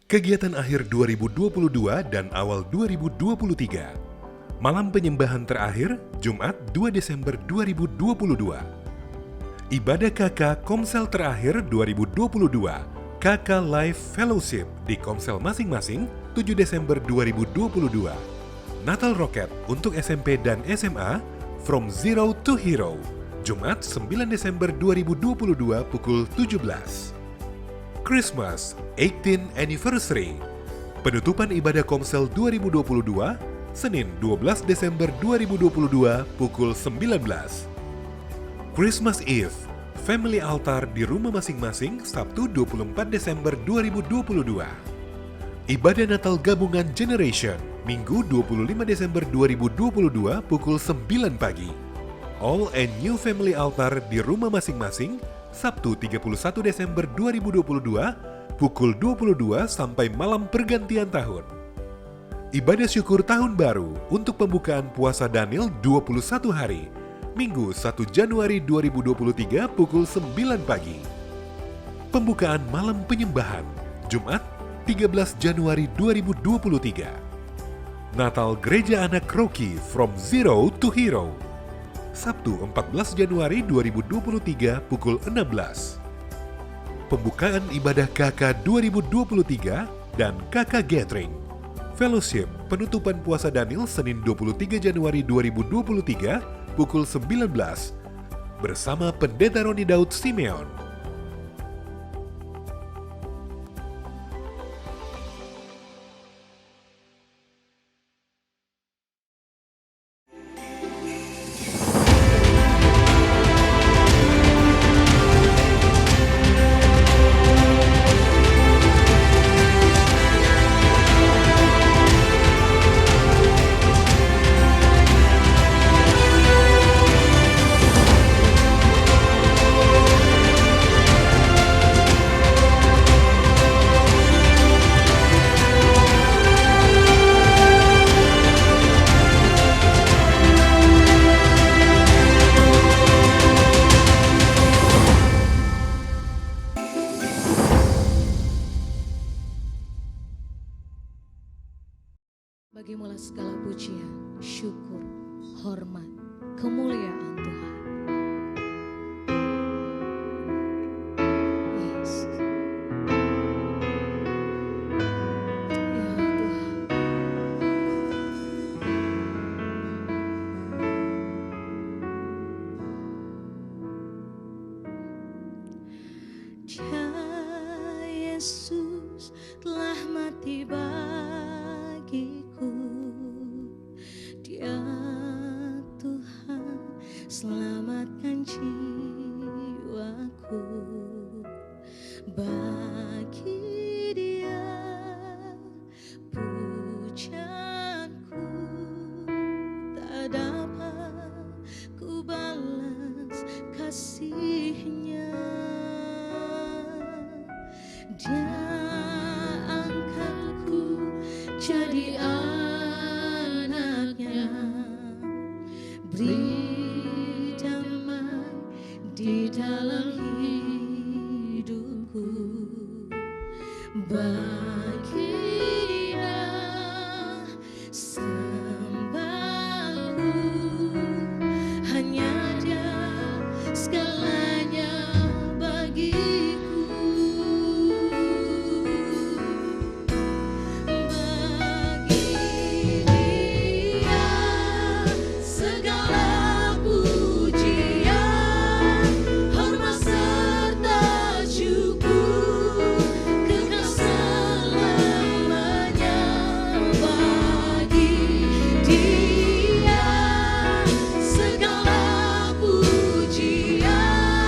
Kegiatan akhir 2022 dan awal 2023. Malam penyembahan terakhir, Jumat 2 Desember 2022. Ibadah KK Komsel terakhir 2022. KK Live Fellowship di Komsel masing-masing 7 Desember 2022. Natal Rocket untuk SMP dan SMA From Zero to Hero. Jumat 9 Desember 2022 pukul 17. Christmas 18th Anniversary. Penutupan ibadah Komsel 2022, Senin 12 Desember 2022 pukul 19. Christmas Eve, Family Altar di rumah masing-masing Sabtu 24 Desember 2022. Ibadah Natal Gabungan Generation, Minggu 25 Desember 2022 pukul 9 pagi. All and New Family Altar di rumah masing-masing Sabtu 31 Desember 2022 pukul 22 sampai malam pergantian tahun. Ibadah syukur tahun baru untuk pembukaan puasa Daniel 21 hari, Minggu 1 Januari 2023 pukul 9 pagi. Pembukaan malam penyembahan, Jumat 13 Januari 2023. Natal Gereja Anak Rocky From Zero to Hero, Sabtu 14 Januari 2023 pukul 16. Pembukaan ibadah KK 2023 dan KK Gathering. Fellowship penutupan puasa Daniel Senin 23 Januari 2023 pukul 19 bersama Pendeta Roni Daud Simeon. Bagimulah segala pujian, syukur, hormat, kemuliaan Tuhan. Yes. Ya Tuhan. Dia Yesus telah mati bagiku. Dia Tuhan selamatkan jiwaku. Bagi Dia pujaanku tak dapat ku balas kasih-Nya. Dia angkatku jadi anaknya, beri damai di dalam hidupku. Bagi Dia sembahku, hanya Dia segalanya bagiku. Bagi Dia segala pujian, hormat serta syukur, kekal selamanya. Bagi Dia segala pujian,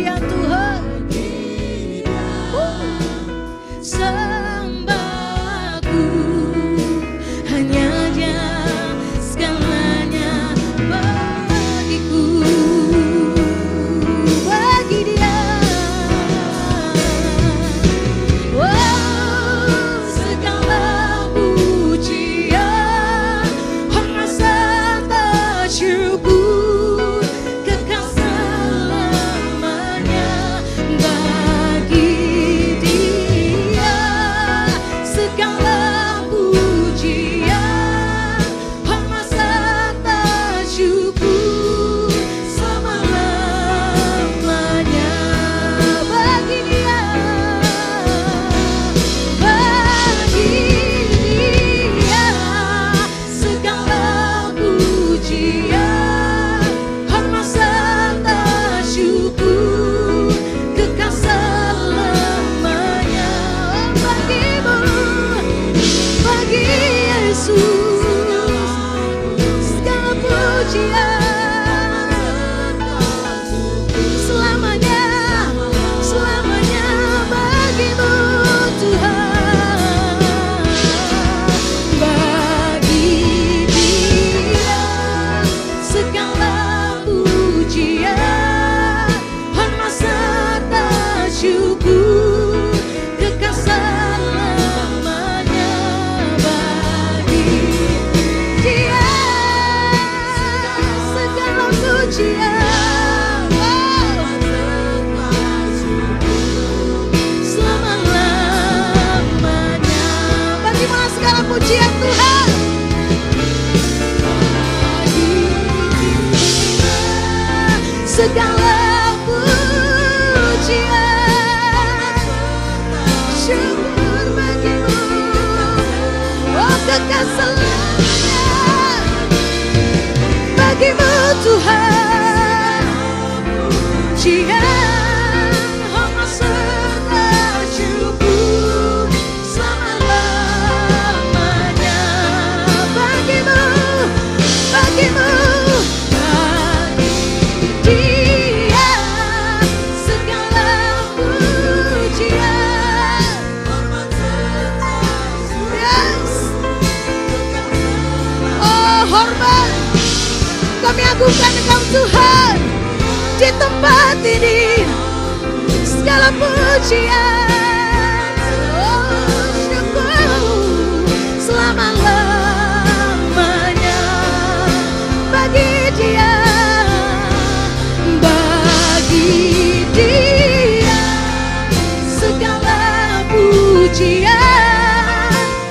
Dia Tuhan. Sembahku hanya Dia, segalanya bagiku, bagi Dia. Segala pujian, hormat serta syukur, kekal selamanya bagi Dia. Segala pujian, hormat serta syukur, selama-lamanya bagi Dia. Bagi Dia segala pujian, hormat serta syukur, kekal selamanya. Bagimu, bagi Yesus segala pujian, selamanya, selamanya bagimu Tuhan. Bagi Dia segala pujian, hormat serta syukur, kekal selamanya bagi Dia segala pujian. Selama-lamanya bagaimana segala pujian Tuhan. Bagi Dia segala pujian, syukur bagimu, oh kekal selamanya bagimu Tuhan. Pujian, hormat serta syukur, selama-lamanya bagimu, bagimu. Bagi Dia segala pujian, hormat serta syukur. Yes. Oh hormat, kami agungkan Engkau Tuhan di tempat ini. Segala pujian, oh syukur, selama-lamanya bagi Dia. Bagi Dia segala pujian,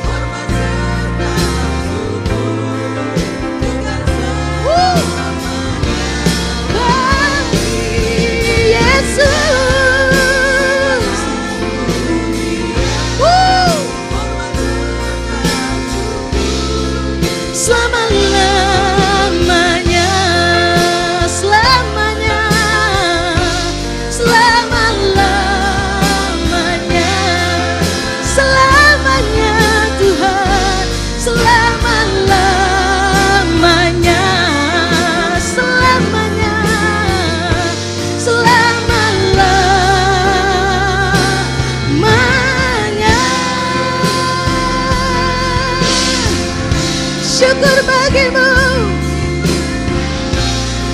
hormat serta syukur, bagi Yesus. Selama-lamanya, selamanya, selama-lamanya, selamanya Tuhan, selama-lamanya, selamanya, selama-lamanya. Syukur bagimu,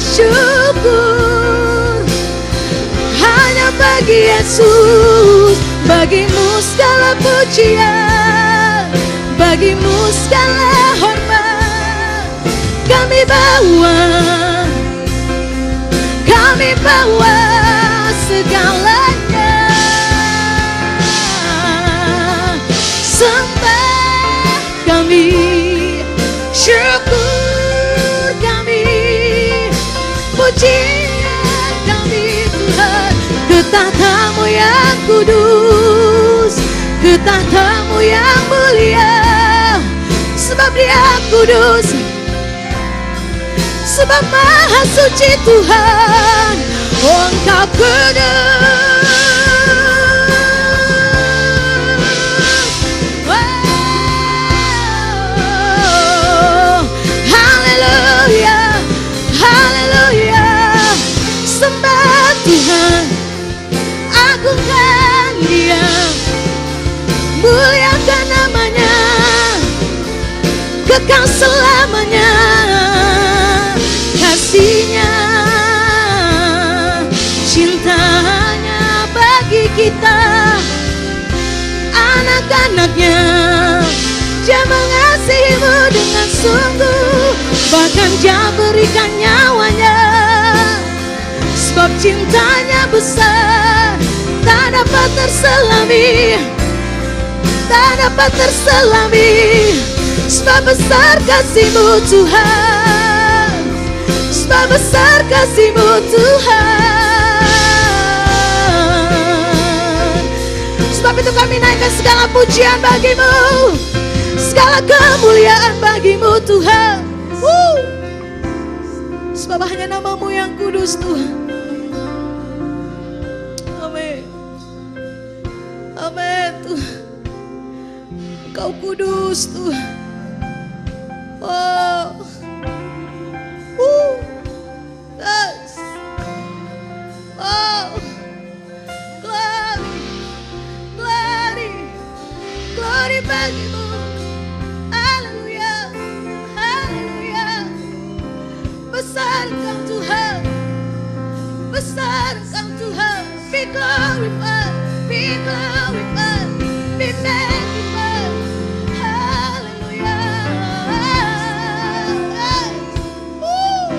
syukur hanya bagi Yesus. Bagimu segala pujian, bagimu segala hormat. Kami bawa segalanya. Sembah kami, syukur kami, pujian kami Tuhan. Ke tahta-Mu yang kudus, ke tahta-Mu yang mulia. Sebab Dia kudus, sebab maha suci Tuhan. Oh Engkau kudus. Oh, haleluya, haleluya. Sembah Tuhan, kekal selamanya. Kasih-Nya, cintanya bagi kita, anak-anaknya. Dia mengasihimu dengan sungguh, bahkan Dia berikan nyawanya. Sebab cintanya besar, tak dapat terselami, tak dapat terselami. Sebab besar kasih-Mu Tuhan, sebab besar kasih-Mu Tuhan. Sebab itu kami naikkan segala pujian bagi-Mu, segala kemuliaan bagi-Mu Tuhan. Sebab hanya nama-Mu yang kudus Tuhan. Amin. Amin Tuhan. Engkau kudus Tuhan. Oh. Yes. Oh. Glory. Glory. Glory bagi-Mu. Haleluya. Haleluya. Besar Engkau Tuhan. Besar Engkau Tuhan. Be glorified. Be glorified. Be magnified. Haleluya. Yes. Woo.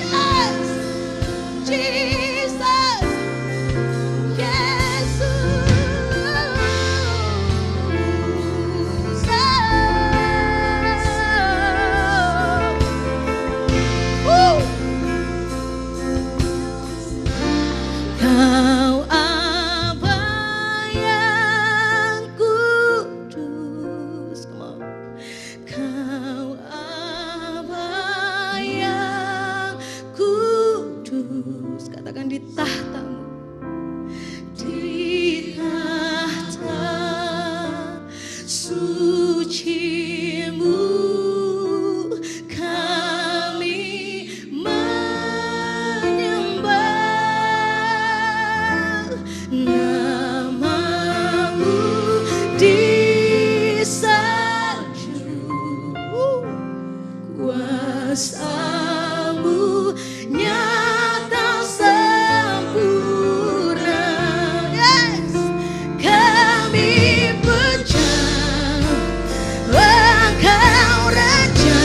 Yes. Jesus. Kau Aba yang kudus, come on. Kau Aba yang kudus, katakan di tahta-Mu, di tahta suci-Mu kami menyembah, nama-Mu disanjung, kuasa-Mu nyata sempurna. Yes. Kami puja Engkau Raja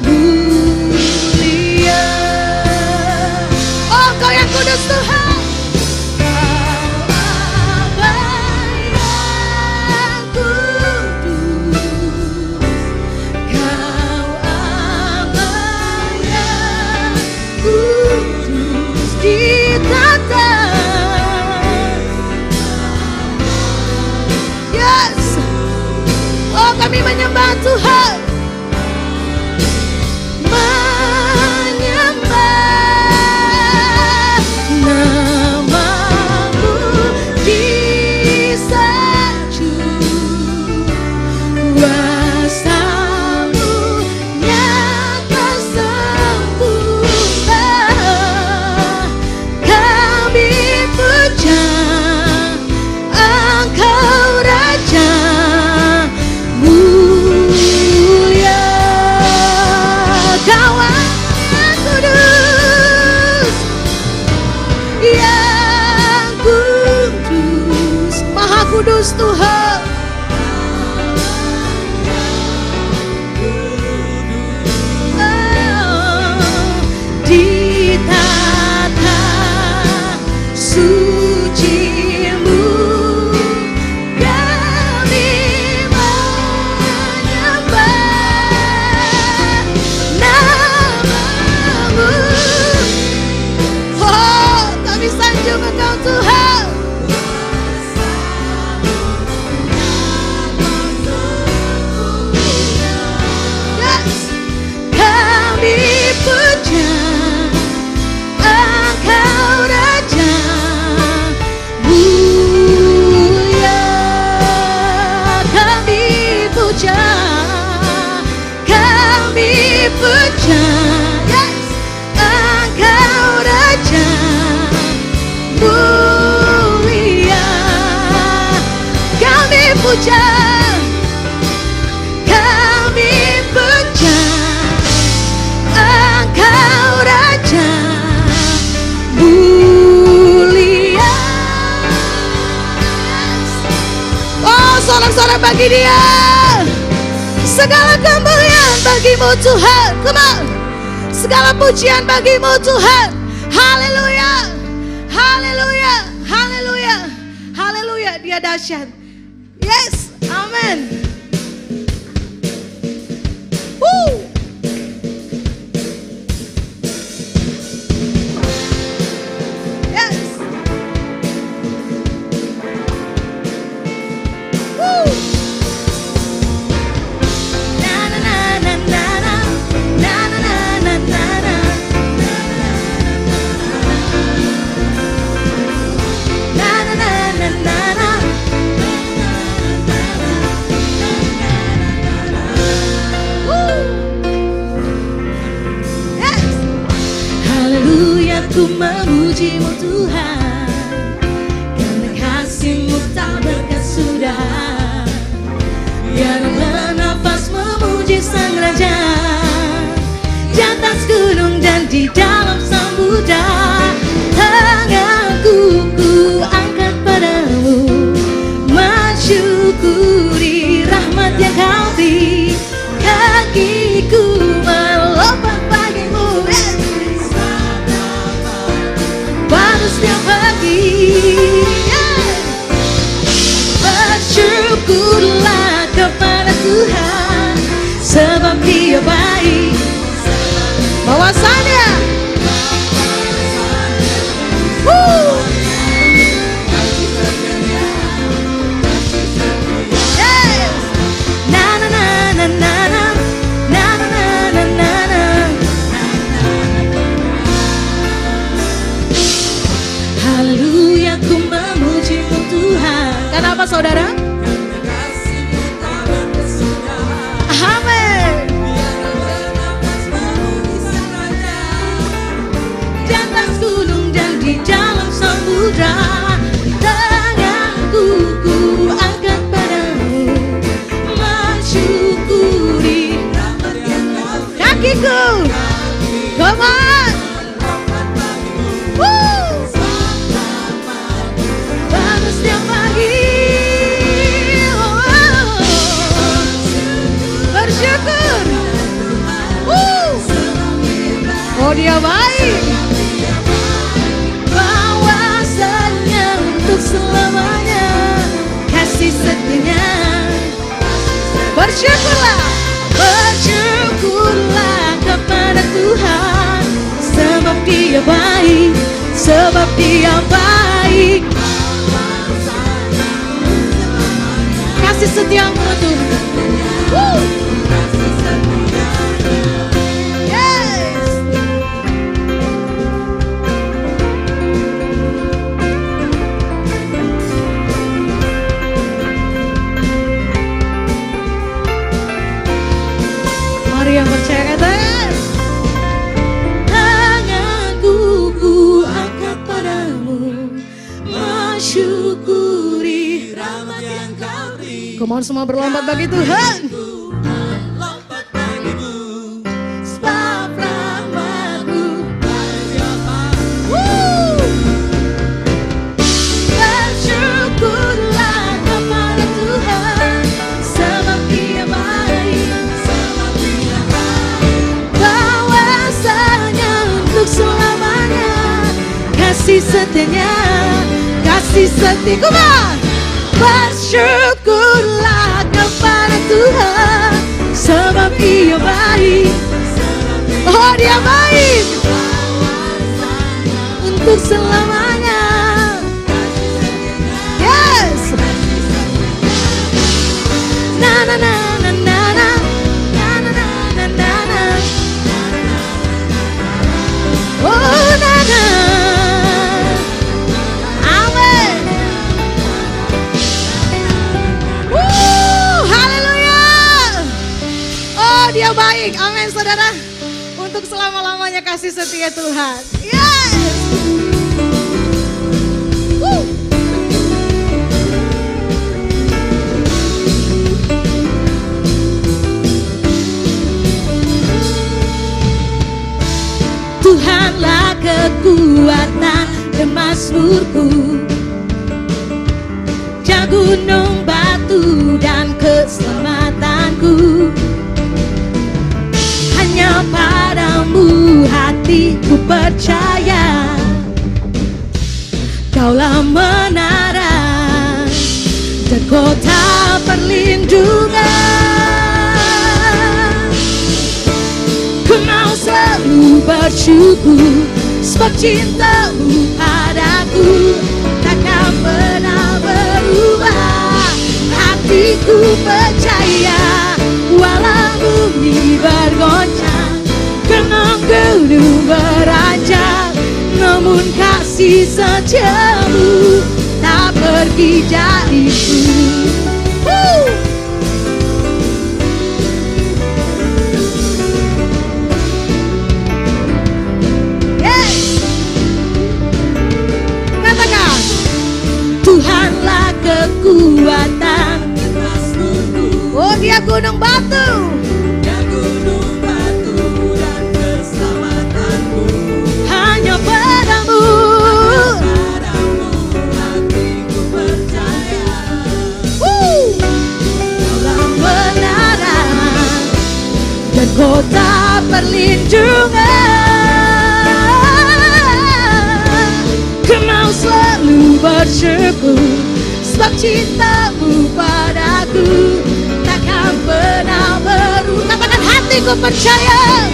mulia. Oh, Engkau yang kudus Tuhan. Kau Aba yang kudus, Kau Aba yang kudus, ditata. Yes. Oh, kami menyembah Tuhan, menyembah nama-Mu disanjung, kuasa-Mu nyata sempurna. Kami puja Engkau Raja mulia. Kau yang kudus, yang kudus, Maha Kudus Tuhan. Di tata suci-Mu kami menyembah, nama-Mu. Oh, kami sanjung Engkau Tuhan. Yes. Kami puja Engkau Raja mulia. Kami puja, kami puja. Yes. Engkau Raja mulia. Kami puja, bagi Dia. Segala kemuliaan bagimu Tuhan. Come on. Segala pujian bagimu Tuhan. Haleluya. Haleluya. Haleluya. Haleluya. Dia dahsyat. Yes. Amin. Woo. Yes. Woo. Na na na na na na na na na na na. Na na na na na na. Haleluya, ku memuji-Mu Tuhan, karena kasih-Mu tak berkesudahan. Biarlah nafas memuji Sang Raja, di atas gunung dan di dalam samudra. Tanganku ku angkat padamu, mensyukuri rahmat yang Kau beri. Kakiku melompat bagimu, pada setiap pagi. Bersyukurlah kepada Tuhan, sebab Dia baik. Bahwasannya yes. Na na na na na na na na na na na. Haleluya, ku memuji-Mu Tuhan. Kenapa saudara? Amin. Di atas gunung dan di dalam samudra. Tanganku ku angkat padamu, mensyukuri kakiku. Come on. Woo. Pada setiap pagi. Bersyukur. Oh, Dia baik. Bahwasanya untuk selamanya kasih setianya. Bersyukurlah. Bersyukurlah kepada Tuhan, sebab Dia baik. Sebab Dia baik. Kasih setia-Mu Tuhan. Woo. Yes. Mari yang percaya katakan. Tanganku ku angkat padamu, mensyukuri rahmat yang Kau beri. Come on, semua berlompat bagi Tuhan. Sebab rahmat-Mu. Woo. Bersyukurlah kepada Tuhan, sebab Dia baik. Bahwasanya untuk selamanya kasih setianya. Kasih setia. Come on. Bersyukurlah kepada Tuhan, sebab Dia baik. Oh, Dia baik untuk selamanya. Yes. Na na na na na na na na na na na. Oh, na na. Amin. Haleluya. Oh, Dia baik. Amin, saudara. Untuk selama-lamanya kasih setia Tuhan. Yes. Woo. Tuhanlah kekuatan dan mazmurku, gunung, batu, dan keselamatanku. Hanya padamu hatiku percaya, Kaulah menara dan kota perlindungan. Ku mau selalu bersyukur sebab cintamu padaku takkan pernah berubah. Hatiku percaya walau bumi bergoncang, gunung gunung beranjak, namun kasih setiamu tak pergi dariku. Katakan, Tuhanlah kekuatan. Oh, Dia gunung batu. Dia gunung batu dan keselamatanku. Hanya padamu, Padamu hatiku percaya. Kaulah menara dan kota perlindungan. Ku mau selalu bersyukur sebab cintamu padaku takkan pernah berubah. Katakan, hatiku percaya.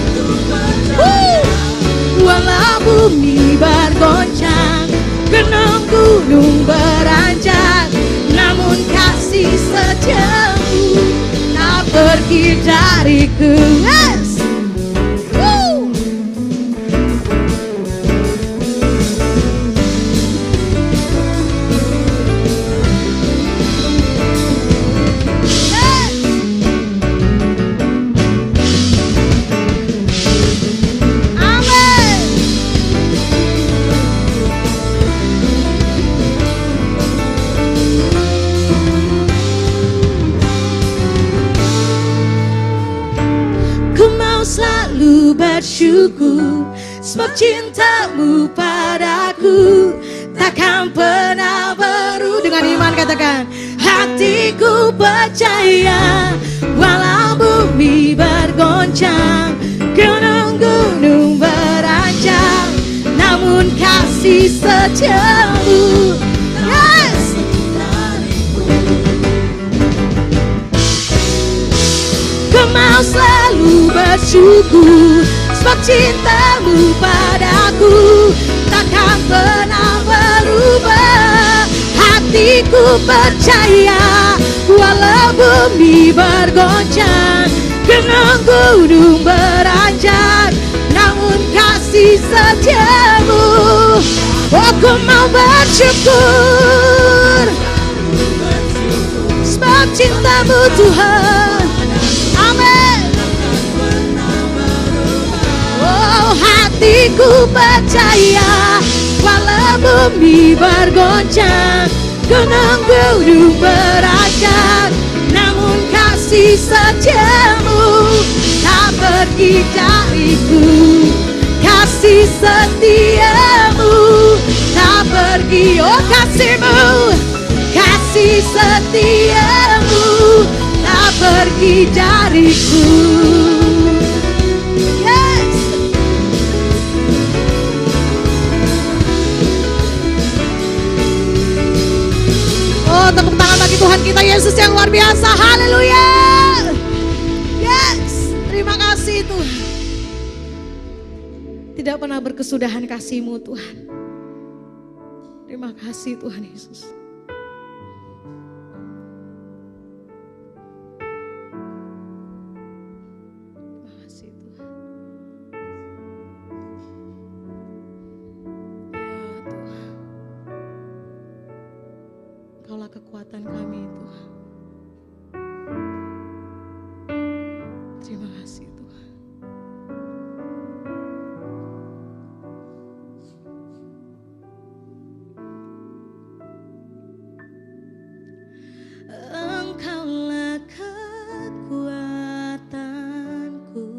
Walau bumi bergoncang, gunung-gunung beranjak, namun kasih setiamu tak pergi dariku. Yes. Woo. Yes. Amin. Ku mau selalu bersyukur sebab cintamu padaku takkan pernah berubah. Dengan iman katakan, hatiku percaya walau bumi bergoncang, gunung-gunung beranjak, namun kasih setiamu. Yes. Ku mau selalu bersyukur sebab cintamu padaku takkan pernah berubah. Hatiku percaya walau bumi bergoncang, gunung-gunung beranjak, namun kasih setiamu. Oh, ku mau bersyukur sebab cintamu Tuhan. Amin. Oh, hatiku percaya walau bumi bergoncang, gunung-gunung beranjak, namun kasih setiamu tak pergi dariku. Kasih setiamu tak pergi. Oh, kasihmu, kasih setiamu tak pergi dariku. Yes. Oh, tepuk tangan bagi Tuhan kita Yesus yang luar biasa. Haleluya. Yes. Terima kasih Tuhan. Tidak pernah berkesudahan kasih-Mu Tuhan. Terima kasih Tuhan Yesus. Terima kasih Tuhan. Ya Tuhan. Engkaulah kekuatan kami Tuhan. Terima kasih Tuhan. Engkaulah kekuatanku,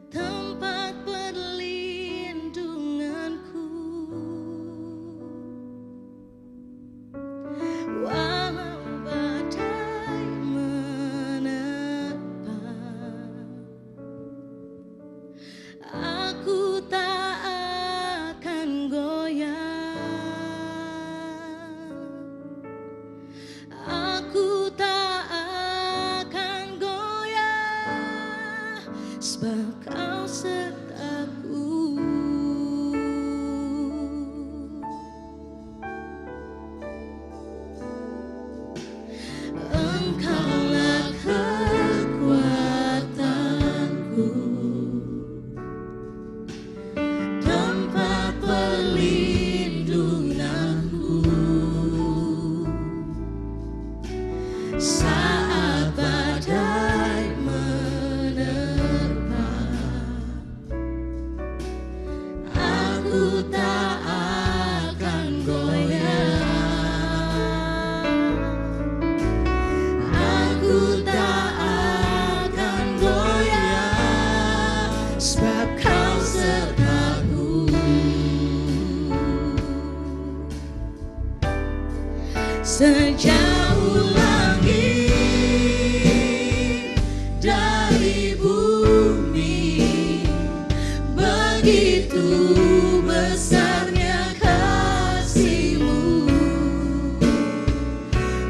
tempat perlindunganku. Sejauh langit dari bumi, begitu besarnya kasih-Mu,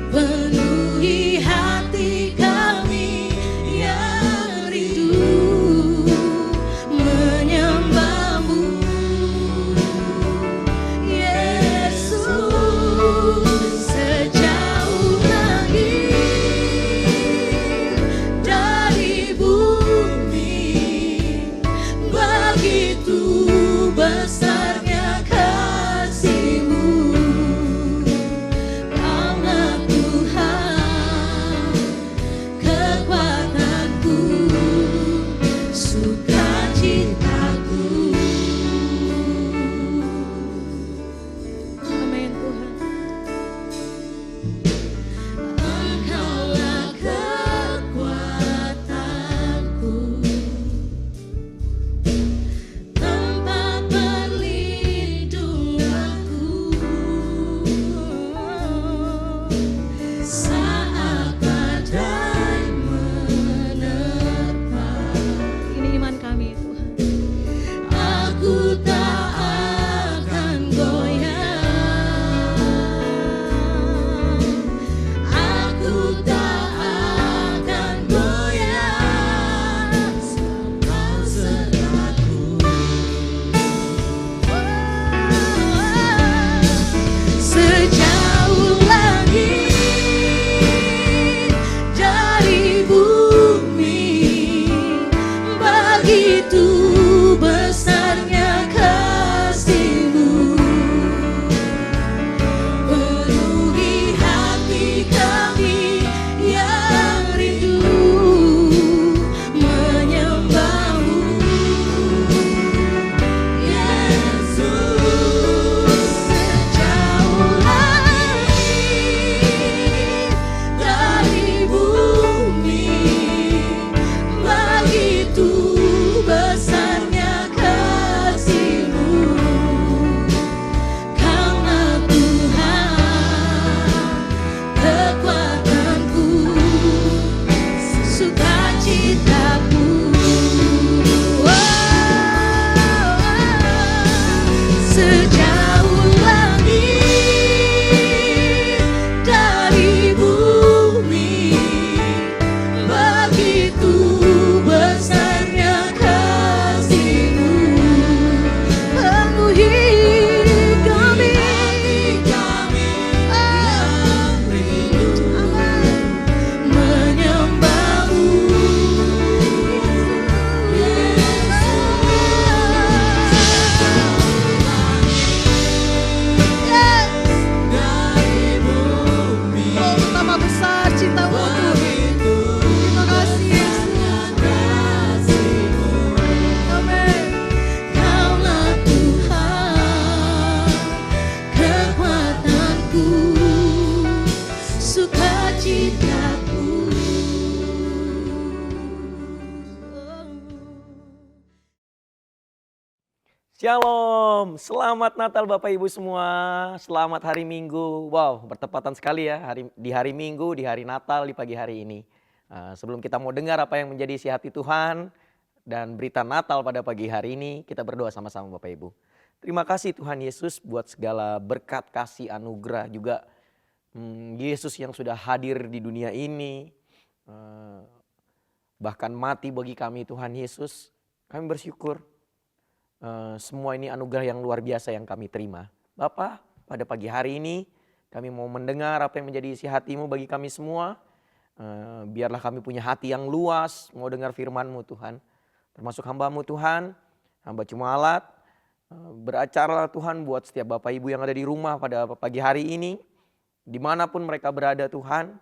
penuhi hati kami yang rindu menyembah-Mu, Yesus. Sejauh langit dari bumi, begitu besarnya kasih-Mu, Kaulah Tuhan, kekuatanku, sukacitaku. Amin Tuhan. Engkaulah kekuatanku, tempat perlindunganku, saat badai menerpa. Ini iman kami Tuhan. Aku tak akan goyah, aku tak akan goyah, Kau sertaku. Sejauh langit dari bumi, begitu besarnya kasih-Mu, penuhi hati kami yang rindu menyembah-Mu, Yesus. Sejauh langit dari bumi, begitu besarnya kasih-Mu, Kaulah Tuhan, kekuatanku, sukacitaku. Sejauh langit dari bumi, begitu besarnya kasih-Mu, penuhi kami yang rindu menyembah-Mu, dari bumi. Oh, betapa besar cinta-Mu Tuhan. Terima kasih Yesus. Amin. Kaulah Tuhan, kekuatanku, sukacitaku. Shalom, selamat Natal Bapak Ibu semua, selamat hari Minggu. Wow, bertepatan sekali ya di hari Minggu, di hari Natal, di pagi hari ini. Sebelum kita mau dengar apa yang menjadi isi hati Tuhan dan berita Natal pada pagi hari ini, kita berdoa sama-sama Bapak Ibu. Terima kasih Tuhan Yesus buat segala berkat, kasih, anugerah juga. Yesus yang sudah hadir di dunia ini, bahkan mati bagi kami Tuhan Yesus. Kami bersyukur. Semua ini anugerah yang luar biasa yang kami terima. Bapa, pada pagi hari ini kami mau mendengar apa yang menjadi isi hati-Mu bagi kami semua. Biarlah kami punya hati yang luas, mau dengar firman-Mu Tuhan. Termasuk hamba-Mu Tuhan, hamba cuma alat. Beracarlah Tuhan buat setiap Bapak Ibu yang ada di rumah pada pagi hari ini. Dimanapun mereka berada Tuhan,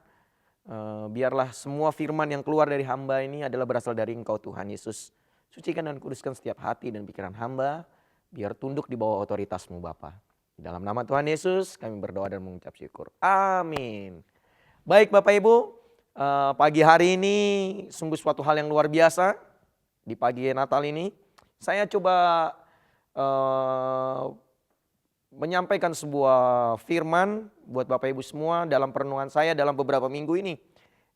biarlah semua firman yang keluar dari hamba ini adalah berasal dari Engkau Tuhan Yesus. Sucikan dan kuduskan setiap hati dan pikiran hamba, biar tunduk di bawah otoritas-Mu Bapa. Dalam nama Tuhan Yesus kami berdoa dan mengucap syukur. Amin. Baik Bapak Ibu, pagi hari ini sungguh suatu hal yang luar biasa. Di pagi Natal ini, saya coba menyampaikan sebuah firman buat Bapak Ibu semua dalam perenungan saya dalam beberapa minggu ini.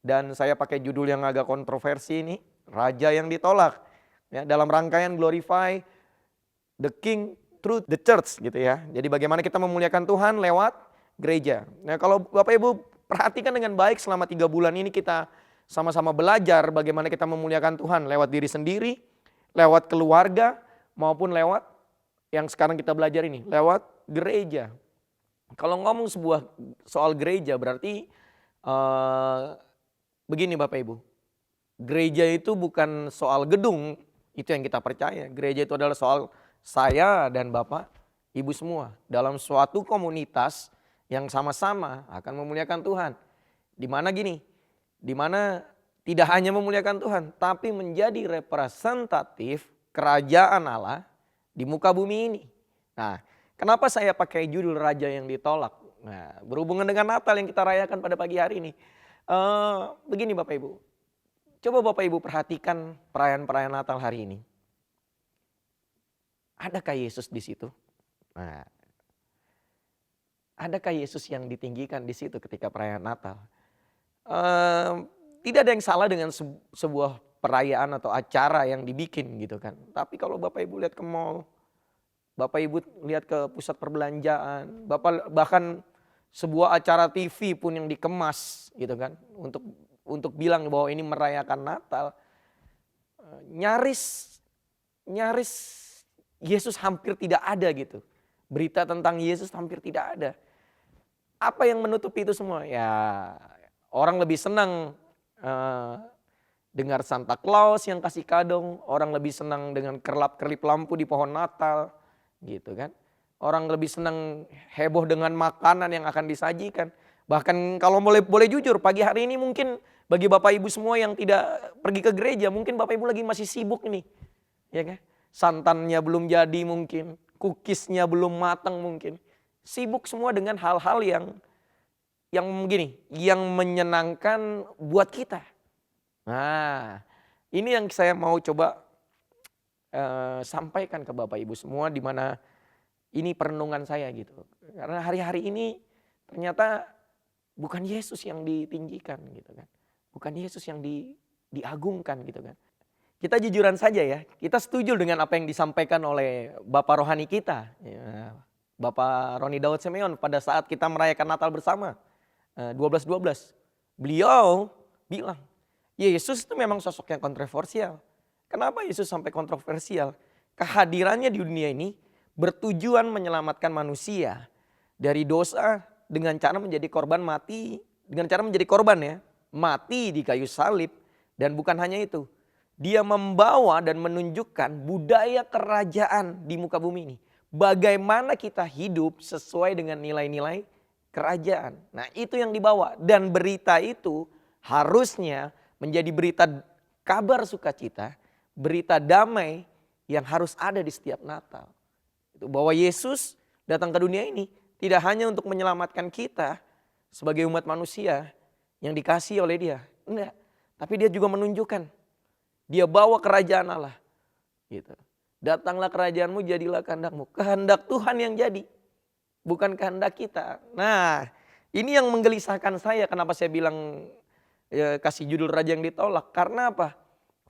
Dan saya pakai judul yang agak kontroversi ini, Raja yang ditolak. Ya, dalam rangkaian Glorify the King through the Church gitu ya. Jadi bagaimana kita memuliakan Tuhan lewat gereja. Nah kalau Bapak Ibu perhatikan dengan baik selama 3 bulan ini kita sama-sama belajar bagaimana kita memuliakan Tuhan lewat diri sendiri, lewat keluarga, maupun lewat yang sekarang kita belajar ini, lewat gereja. Kalau ngomong soal gereja berarti begini Bapak Ibu, gereja itu bukan soal gedung, itu yang kita percaya. Gereja itu adalah soal saya dan Bapak, Ibu semua dalam suatu komunitas yang sama-sama akan memuliakan Tuhan. Di mana gini, di mana tidak hanya memuliakan Tuhan, tapi menjadi representatif kerajaan Allah di muka bumi ini. Nah, kenapa saya pakai judul Raja yang ditolak? Nah, berhubungan dengan Natal yang kita rayakan pada pagi hari ini. Begini Bapak Ibu, coba Bapak Ibu perhatikan perayaan-perayaan Natal hari ini. Adakah Yesus di situ? Nah, adakah Yesus yang ditinggikan di situ ketika perayaan Natal? Tidak ada yang salah dengan sebuah perayaan atau acara yang dibikin gitu kan. Tapi kalau Bapak Ibu lihat ke mall, Bapak Ibu lihat ke pusat perbelanjaan, bahkan sebuah acara TV pun yang dikemas gitu kan untuk bilang bahwa ini merayakan Natal, nyaris Yesus hampir tidak ada gitu. Berita tentang Yesus hampir tidak ada. Apa yang menutupi itu semua? Ya orang lebih senang dengar Santa Claus yang kasih kado, orang lebih senang dengan kerlap-kerlip lampu di pohon Natal gitu kan. Orang lebih senang heboh dengan makanan yang akan disajikan. Bahkan kalau boleh jujur, pagi hari ini mungkin bagi Bapak Ibu semua yang tidak pergi ke gereja, mungkin Bapak Ibu lagi masih sibuk ini. Ya kan? Santannya belum jadi mungkin, cookiesnya belum matang mungkin. Sibuk semua dengan hal-hal yang begini, yang menyenangkan buat kita. Nah, ini yang saya mau coba sampaikan ke Bapak Ibu semua di mana ini perenungan saya gitu. Karena hari-hari ini ternyata bukan Yesus yang ditinggikan gitu kan. Bukan Yesus yang diagungkan gitu kan. Kita jujuran saja ya, kita setuju dengan apa yang disampaikan oleh Bapak rohani kita. Ya, Bapak Roni Daud Simeon pada saat kita merayakan Natal bersama 12-12. Beliau bilang, Yesus itu memang sosok yang kontroversial. Kenapa Yesus sampai kontroversial? Kehadirannya di dunia ini bertujuan menyelamatkan manusia dari dosa dengan cara menjadi korban mati. Dengan cara menjadi korban ya, mati di kayu salib. Dan bukan hanya itu, dia membawa dan menunjukkan budaya kerajaan di muka bumi ini. Bagaimana kita hidup sesuai dengan nilai-nilai kerajaan. Nah itu yang dibawa. Dan berita itu harusnya menjadi berita kabar sukacita, berita damai yang harus ada di setiap Natal. Itu bahwa Yesus datang ke dunia ini tidak hanya untuk menyelamatkan kita sebagai umat manusia yang dikasihi oleh Dia. Enggak, tapi Dia juga menunjukkan. Dia bawa kerajaan Allah. Gitu. Datanglah kerajaanmu, jadilah kehendakmu. Kehendak Tuhan yang jadi, bukan kehendak kita. Nah, ini yang menggelisahkan saya. Kenapa saya bilang kasih judul Raja yang ditolak? Karena apa?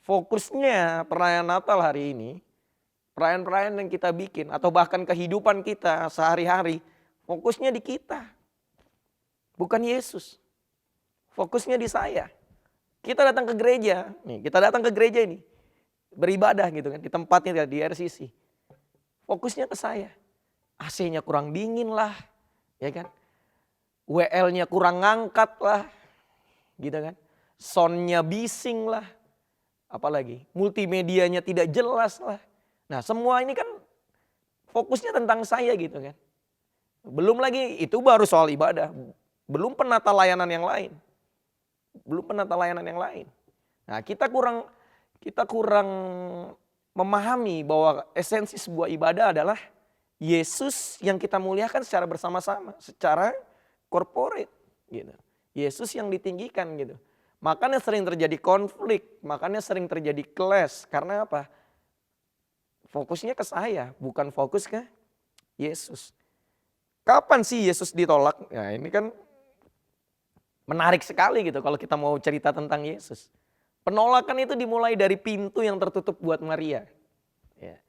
Fokusnya perayaan Natal hari ini, perayaan-perayaan yang kita bikin atau bahkan kehidupan kita sehari-hari, fokusnya di kita. Bukan Yesus. Fokusnya di saya. Kita datang ke gereja, kita datang ke gereja ini beribadah gitu kan di tempatnya di RCC. Fokusnya ke saya. AC-nya kurang dingin lah, ya kan? WL-nya kurang ngangkat lah, gitu kan? Sound-nya bising lah, apalagi multimedianya tidak jelas lah. Nah semua ini kan fokusnya tentang saya gitu kan. Belum lagi itu baru soal ibadah, belum penata layanan yang lain. Nah kita kurang memahami bahwa esensi sebuah ibadah adalah Yesus yang kita muliakan secara bersama-sama, secara corporate gitu. Yesus yang ditinggikan gitu. Makanya sering terjadi konflik, makanya sering terjadi clash. Karena apa? Fokusnya ke saya, bukan fokus ke Yesus. Kapan sih Yesus ditolak? Nah, ini kan menarik sekali gitu kalau kita mau cerita tentang Yesus. Penolakan itu dimulai dari pintu yang tertutup buat Maria. Ya.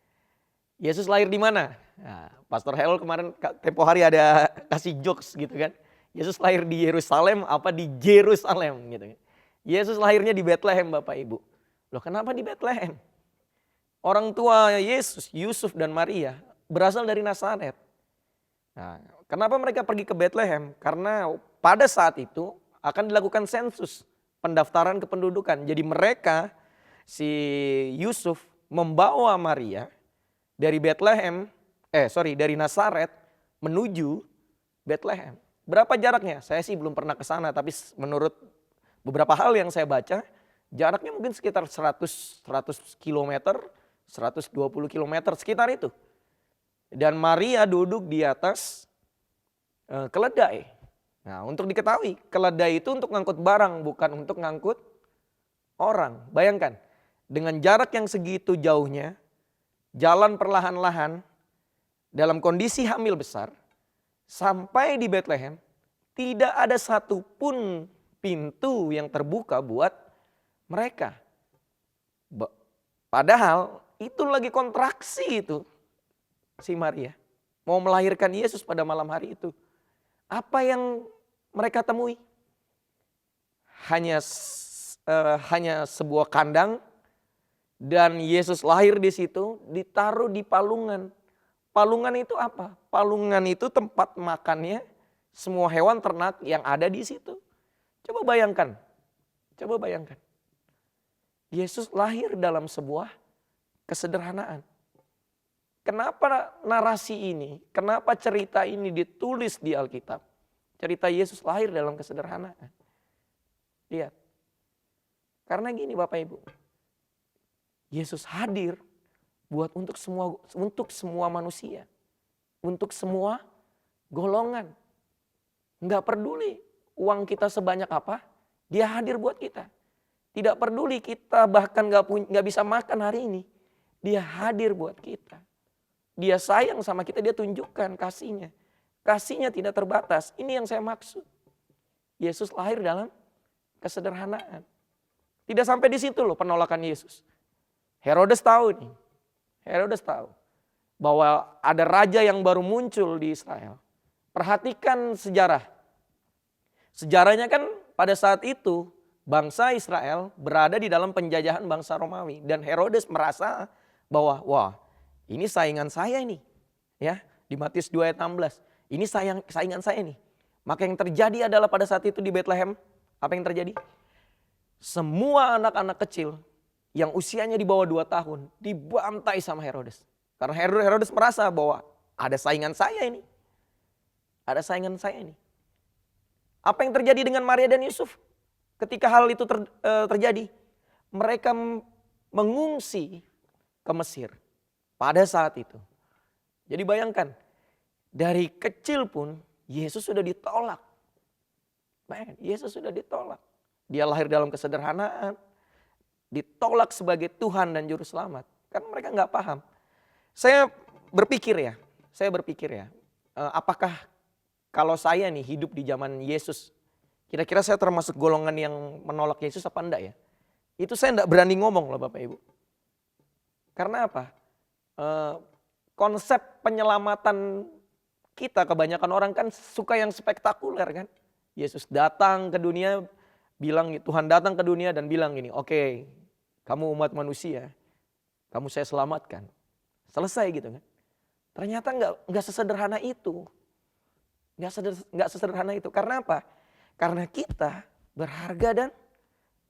Yesus lahir di mana? Nah, Pastor Harold kemarin tempo hari ada kasih jokes gitu kan. Yesus lahir di Yerusalem apa di Jerusalem gitu kan. Yesus lahirnya di Bethlehem Bapak Ibu. Loh kenapa di Bethlehem? Orang tua Yesus, Yusuf dan Maria berasal dari Nazaret. Nah, kenapa mereka pergi ke Bethlehem? Karena pada saat itu akan dilakukan sensus, pendaftaran kependudukan. Jadi mereka, si Yusuf membawa Maria dari dari Nazaret menuju Bethlehem. Berapa jaraknya? Saya sih belum pernah ke sana, tapi menurut beberapa hal yang saya baca, jaraknya mungkin sekitar 100 km, 120 km sekitar itu. Dan Maria duduk di atas keledai. Nah, untuk diketahui, keledai itu untuk ngangkut barang, bukan untuk ngangkut orang. Bayangkan, dengan jarak yang segitu jauhnya, jalan perlahan-lahan, dalam kondisi hamil besar, sampai di Bethlehem, tidak ada satupun pintu yang terbuka buat mereka. Padahal itu lagi kontraksi itu, si Maria. Mau melahirkan Yesus pada malam hari itu. Apa yang mereka temui? Hanya sebuah kandang dan Yesus lahir di situ, ditaruh di palungan. Palungan itu apa? Palungan itu tempat makannya semua hewan ternak yang ada di situ. Coba bayangkan. Yesus lahir dalam sebuah kesederhanaan. Kenapa narasi ini, kenapa cerita ini ditulis di Alkitab? Cerita Yesus lahir dalam kesederhanaan. Lihat. Karena gini Bapak Ibu. Yesus hadir buat untuk semua manusia. Untuk semua golongan. Enggak peduli uang kita sebanyak apa, dia hadir buat kita. Tidak peduli kita bahkan enggak bisa makan hari ini, dia hadir buat kita. Dia sayang sama kita, dia tunjukkan kasihnya. Kasihnya tidak terbatas. Ini yang saya maksud. Yesus lahir dalam kesederhanaan. Tidak sampai di situ loh penolakan Yesus. Herodes tahu nih. Herodes tahu bahwa ada raja yang baru muncul di Israel. Perhatikan sejarah. Sejarahnya kan pada saat itu bangsa Israel berada di dalam penjajahan bangsa Romawi. Dan Herodes merasa bahwa wah, ini saingan saya ini, ya di Matius 2 ayat 16. Ini saingan saya nih. Maka yang terjadi adalah pada saat itu di Bethlehem, apa yang terjadi? Semua anak-anak kecil yang usianya di bawah 2 tahun dibantai sama Herodes. Karena Herodes merasa bahwa ada saingan saya ini. Ada saingan saya ini. Apa yang terjadi dengan Maria dan Yusuf? Ketika hal itu terjadi, mereka mengungsi ke Mesir. Pada saat itu. Jadi bayangkan, dari kecil pun Yesus sudah ditolak. Bayangkan, Yesus sudah ditolak. Dia lahir dalam kesederhanaan, ditolak sebagai Tuhan dan Juru Selamat. Kan mereka nggak paham. Saya berpikir ya, apakah kalau saya nih hidup di zaman Yesus, kira-kira saya termasuk golongan yang menolak Yesus apa enggak ya? Itu saya enggak berani ngomong loh Bapak Ibu. Karena apa? Konsep penyelamatan kita kebanyakan orang kan suka yang spektakuler kan. Yesus datang ke dunia, Tuhan datang ke dunia dan bilang gini, oke, kamu umat manusia, kamu saya selamatkan. Selesai gitu kan. Ternyata enggak sesederhana itu. Enggak sesederhana itu. Karena apa? Karena kita berharga dan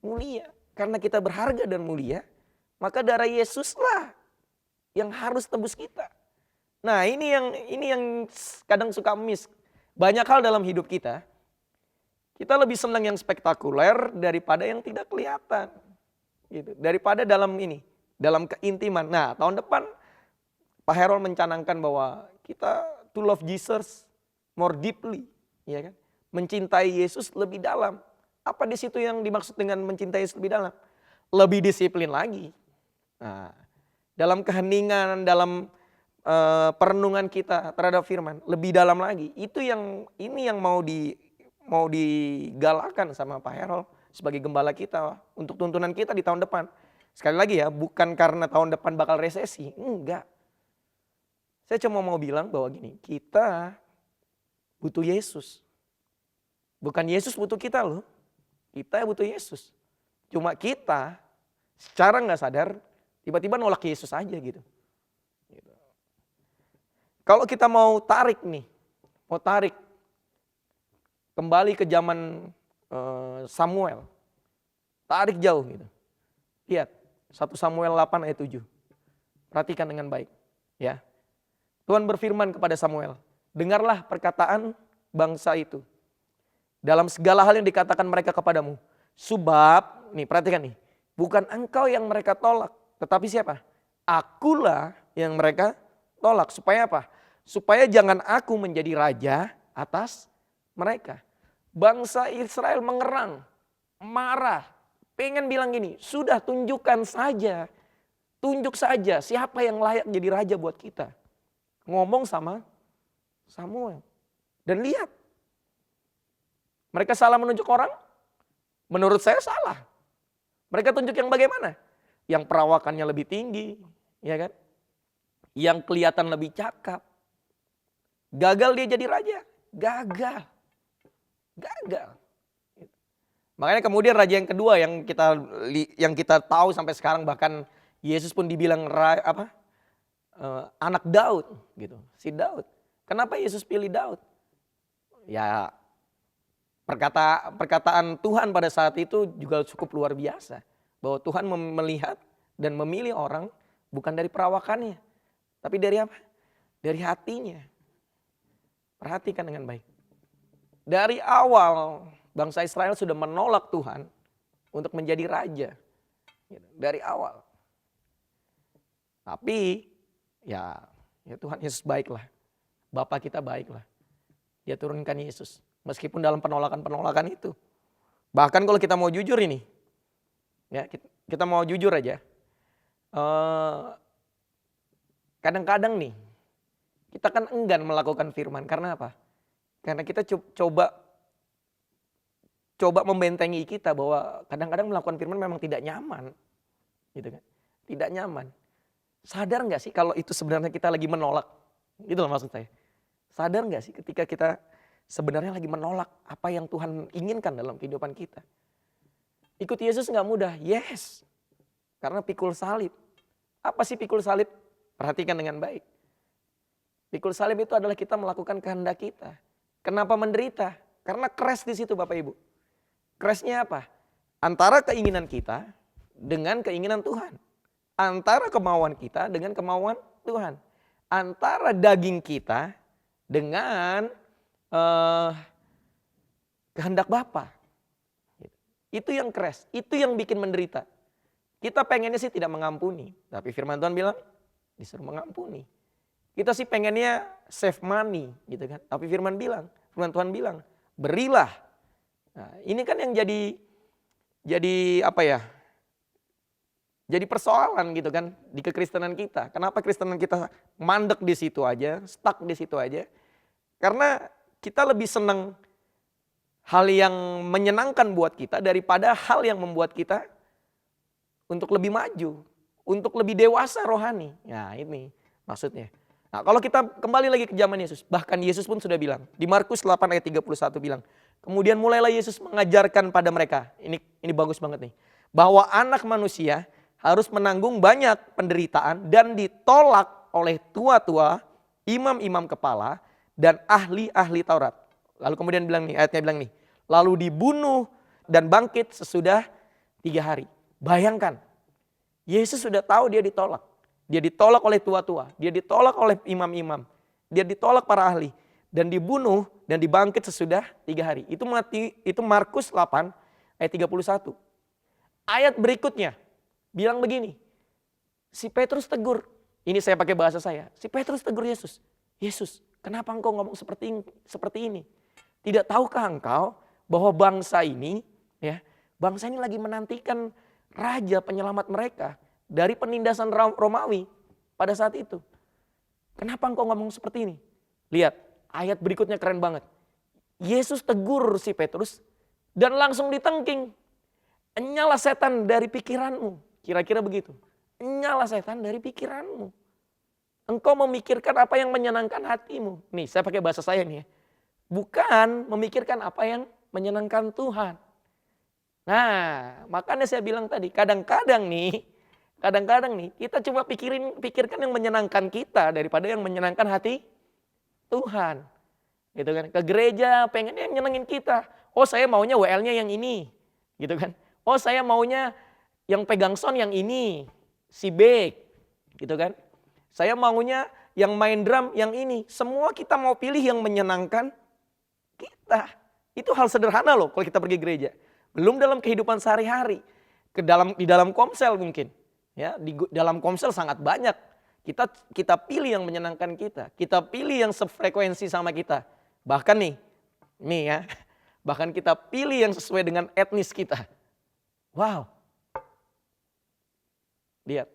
mulia. Karena kita berharga dan mulia, maka darah Yesuslah yang harus tebus kita. Nah, ini yang kadang suka miss. Banyak hal dalam hidup kita lebih senang yang spektakuler daripada yang tidak kelihatan. Gitu. Daripada dalam keintiman. Nah, tahun depan Pak Harold mencanangkan bahwa kita to love Jesus more deeply, ya kan? Mencintai Yesus lebih dalam. Apa di situ yang dimaksud dengan mencintai Yesus lebih dalam? Lebih disiplin lagi. Nah, dalam keheningan, dalam perenungan kita terhadap firman lebih dalam lagi. Ini yang mau digalakkan sama Pak Herol sebagai gembala kita untuk tuntunan kita di tahun depan. Sekali lagi ya, bukan karena tahun depan bakal resesi, enggak. Saya cuma mau bilang bahwa gini, kita butuh Yesus. Bukan Yesus butuh kita loh, kita butuh Yesus. Cuma kita secara nggak sadar tiba-tiba nolak Yesus aja gitu. Kalau kita mau tarik kembali ke zaman Samuel, tarik jauh gitu. Lihat 1 Samuel 8 ayat 7. Perhatikan dengan baik ya. Tuhan berfirman kepada Samuel, dengarlah perkataan bangsa itu dalam segala hal yang dikatakan mereka kepadamu. Sebab, nih perhatikan nih, bukan engkau yang mereka tolak, tetapi siapa? Akulah yang mereka tolak. Supaya apa? Supaya jangan aku menjadi raja atas mereka. Bangsa Israel mengerang, marah, pengen bilang gini, sudah tunjukkan saja, tunjuk saja siapa yang layak jadi raja buat kita. Ngomong sama Samuel. Dan lihat, mereka salah menunjuk orang? Menurut saya salah. Mereka tunjuk yang bagaimana? Yang perawakannya lebih tinggi, ya kan? Yang kelihatan lebih cakap. Gagal dia jadi raja? Gagal. Makanya kemudian raja yang kedua yang kita tahu sampai sekarang, bahkan Yesus pun dibilang anak Daud gitu, si Daud. Kenapa Yesus pilih Daud? Ya perkataan Tuhan pada saat itu juga cukup luar biasa. Bahwa Tuhan melihat dan memilih orang bukan dari perawakannya. Tapi dari apa? Dari hatinya. Perhatikan dengan baik. Dari awal bangsa Israel sudah menolak Tuhan untuk menjadi raja. Dari awal. Tapi ya Tuhan Yesus baiklah. Bapa kita baiklah. Dia turunkan Yesus. Meskipun dalam penolakan-penolakan itu. Bahkan kalau kita mau jujur ini. Ya, kita mau jujur aja. Kadang-kadang nih. Kita kan enggan melakukan firman. Karena apa? Karena kita coba membentengi kita bahwa kadang-kadang melakukan firman memang tidak nyaman. Gitu kan. Tidak nyaman. Sadar gak sih kalau itu sebenarnya kita lagi menolak? Itu loh maksud saya. Sadar gak sih ketika kita sebenarnya lagi menolak apa yang Tuhan inginkan dalam kehidupan kita? Ikut Yesus gak mudah? Yes. Karena pikul salib. Apa sih pikul salib? Perhatikan dengan baik. Pikul salib itu adalah kita melakukan kehendak kita. Kenapa menderita? Karena crash di situ Bapak Ibu. Crashnya apa? Antara keinginan kita dengan keinginan Tuhan. Antara kemauan kita dengan kemauan Tuhan. Antara daging kita dengan kehendak Bapa. Itu yang crash, itu yang bikin menderita. Kita pengennya sih tidak mengampuni. Tapi firman Tuhan bilang disuruh mengampuni. Kita sih pengennya save money gitu kan. Tapi firman Tuhan bilang berilah. Nah, ini kan yang jadi apa ya? Jadi persoalan gitu kan di kekristenan kita. Kenapa kristenan kita mandek di situ aja, stuck di situ aja? Karena kita lebih senang hal yang menyenangkan buat kita daripada hal yang membuat kita untuk lebih maju, untuk lebih dewasa rohani. Nah, ini maksudnya. Nah, kalau kita kembali lagi ke zaman Yesus, bahkan Yesus pun sudah bilang di Markus 8 ayat 31 bilang, kemudian mulailah Yesus mengajarkan pada mereka. Ini bagus banget nih. Bahwa anak manusia harus menanggung banyak penderitaan dan ditolak oleh tua-tua, imam-imam kepala, dan ahli-ahli Taurat. Lalu kemudian ayatnya bilang nih, lalu dibunuh dan bangkit sesudah 3 hari. Bayangkan, Yesus sudah tahu dia ditolak. Dia ditolak oleh tua-tua, dia ditolak oleh imam-imam, dia ditolak para ahli. Dan dibunuh dan dibangkit sesudah 3 hari. Itu Markus 8 ayat 31. Ayat berikutnya bilang begini, si Petrus tegur, ini saya pakai bahasa saya, si Petrus tegur Yesus. Yesus, kenapa engkau ngomong seperti ini? Tidak tahukah engkau bahwa bangsa ini lagi menantikan raja penyelamat mereka dari penindasan Romawi pada saat itu. Kenapa engkau ngomong seperti ini? Lihat, ayat berikutnya keren banget. Yesus tegur si Petrus dan langsung ditengking. Enyalah setan dari pikiranmu. Kira-kira begitu. Enyalah setan dari pikiranmu. Engkau memikirkan apa yang menyenangkan hatimu. Nih, saya pakai bahasa saya nih ya. Bukan memikirkan apa yang menyenangkan Tuhan. Nah, makanya saya bilang tadi, kadang-kadang nih kita cuma pikirkan yang menyenangkan kita daripada yang menyenangkan hati Tuhan. Gitu kan. Ke gereja pengennya yang nyenengin kita. Oh, saya maunya WL-nya yang ini. Gitu kan. Oh, saya maunya yang pegang sound yang ini, si B. Gitu kan. Saya maunya yang main drum yang ini. Semua kita mau pilih yang menyenangkan kita. Itu hal sederhana loh kalau kita pergi gereja. Belum dalam kehidupan sehari-hari. Di dalam komsel mungkin. Ya, di dalam komsel sangat banyak. Kita pilih yang menyenangkan kita. Kita pilih yang sefrekuensi sama kita. Bahkan nih ya. Bahkan kita pilih yang sesuai dengan etnis kita. Wow. Lihat.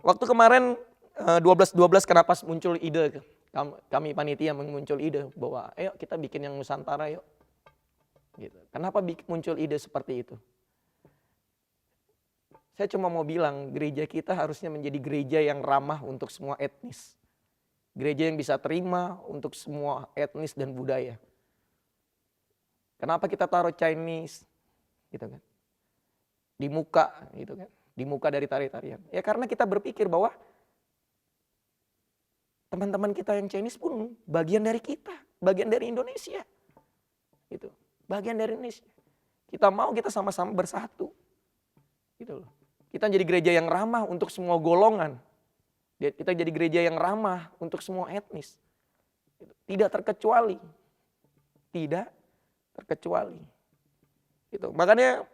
Waktu kemarin 12-12 kenapa muncul ide, kami panitia muncul ide bahwa ayo kita bikin yang Nusantara yuk. Gitu. Kenapa muncul ide seperti itu? Saya cuma mau bilang gereja kita harusnya menjadi gereja yang ramah untuk semua etnis. Gereja yang bisa terima untuk semua etnis dan budaya. Kenapa kita taruh Chinese? Gitu kan. Di muka gitu kan. Di muka dari tari-tarian. Ya karena kita berpikir bahwa teman-teman kita yang Chinese pun bagian dari kita, bagian dari Indonesia. Gitu. Bagian dari Indonesia. Kita mau kita sama-sama bersatu. Gitu loh. Kita jadi gereja yang ramah untuk semua golongan. Kita jadi gereja yang ramah untuk semua etnis. Tidak terkecuali. Tidak terkecuali. Gitu. Makanya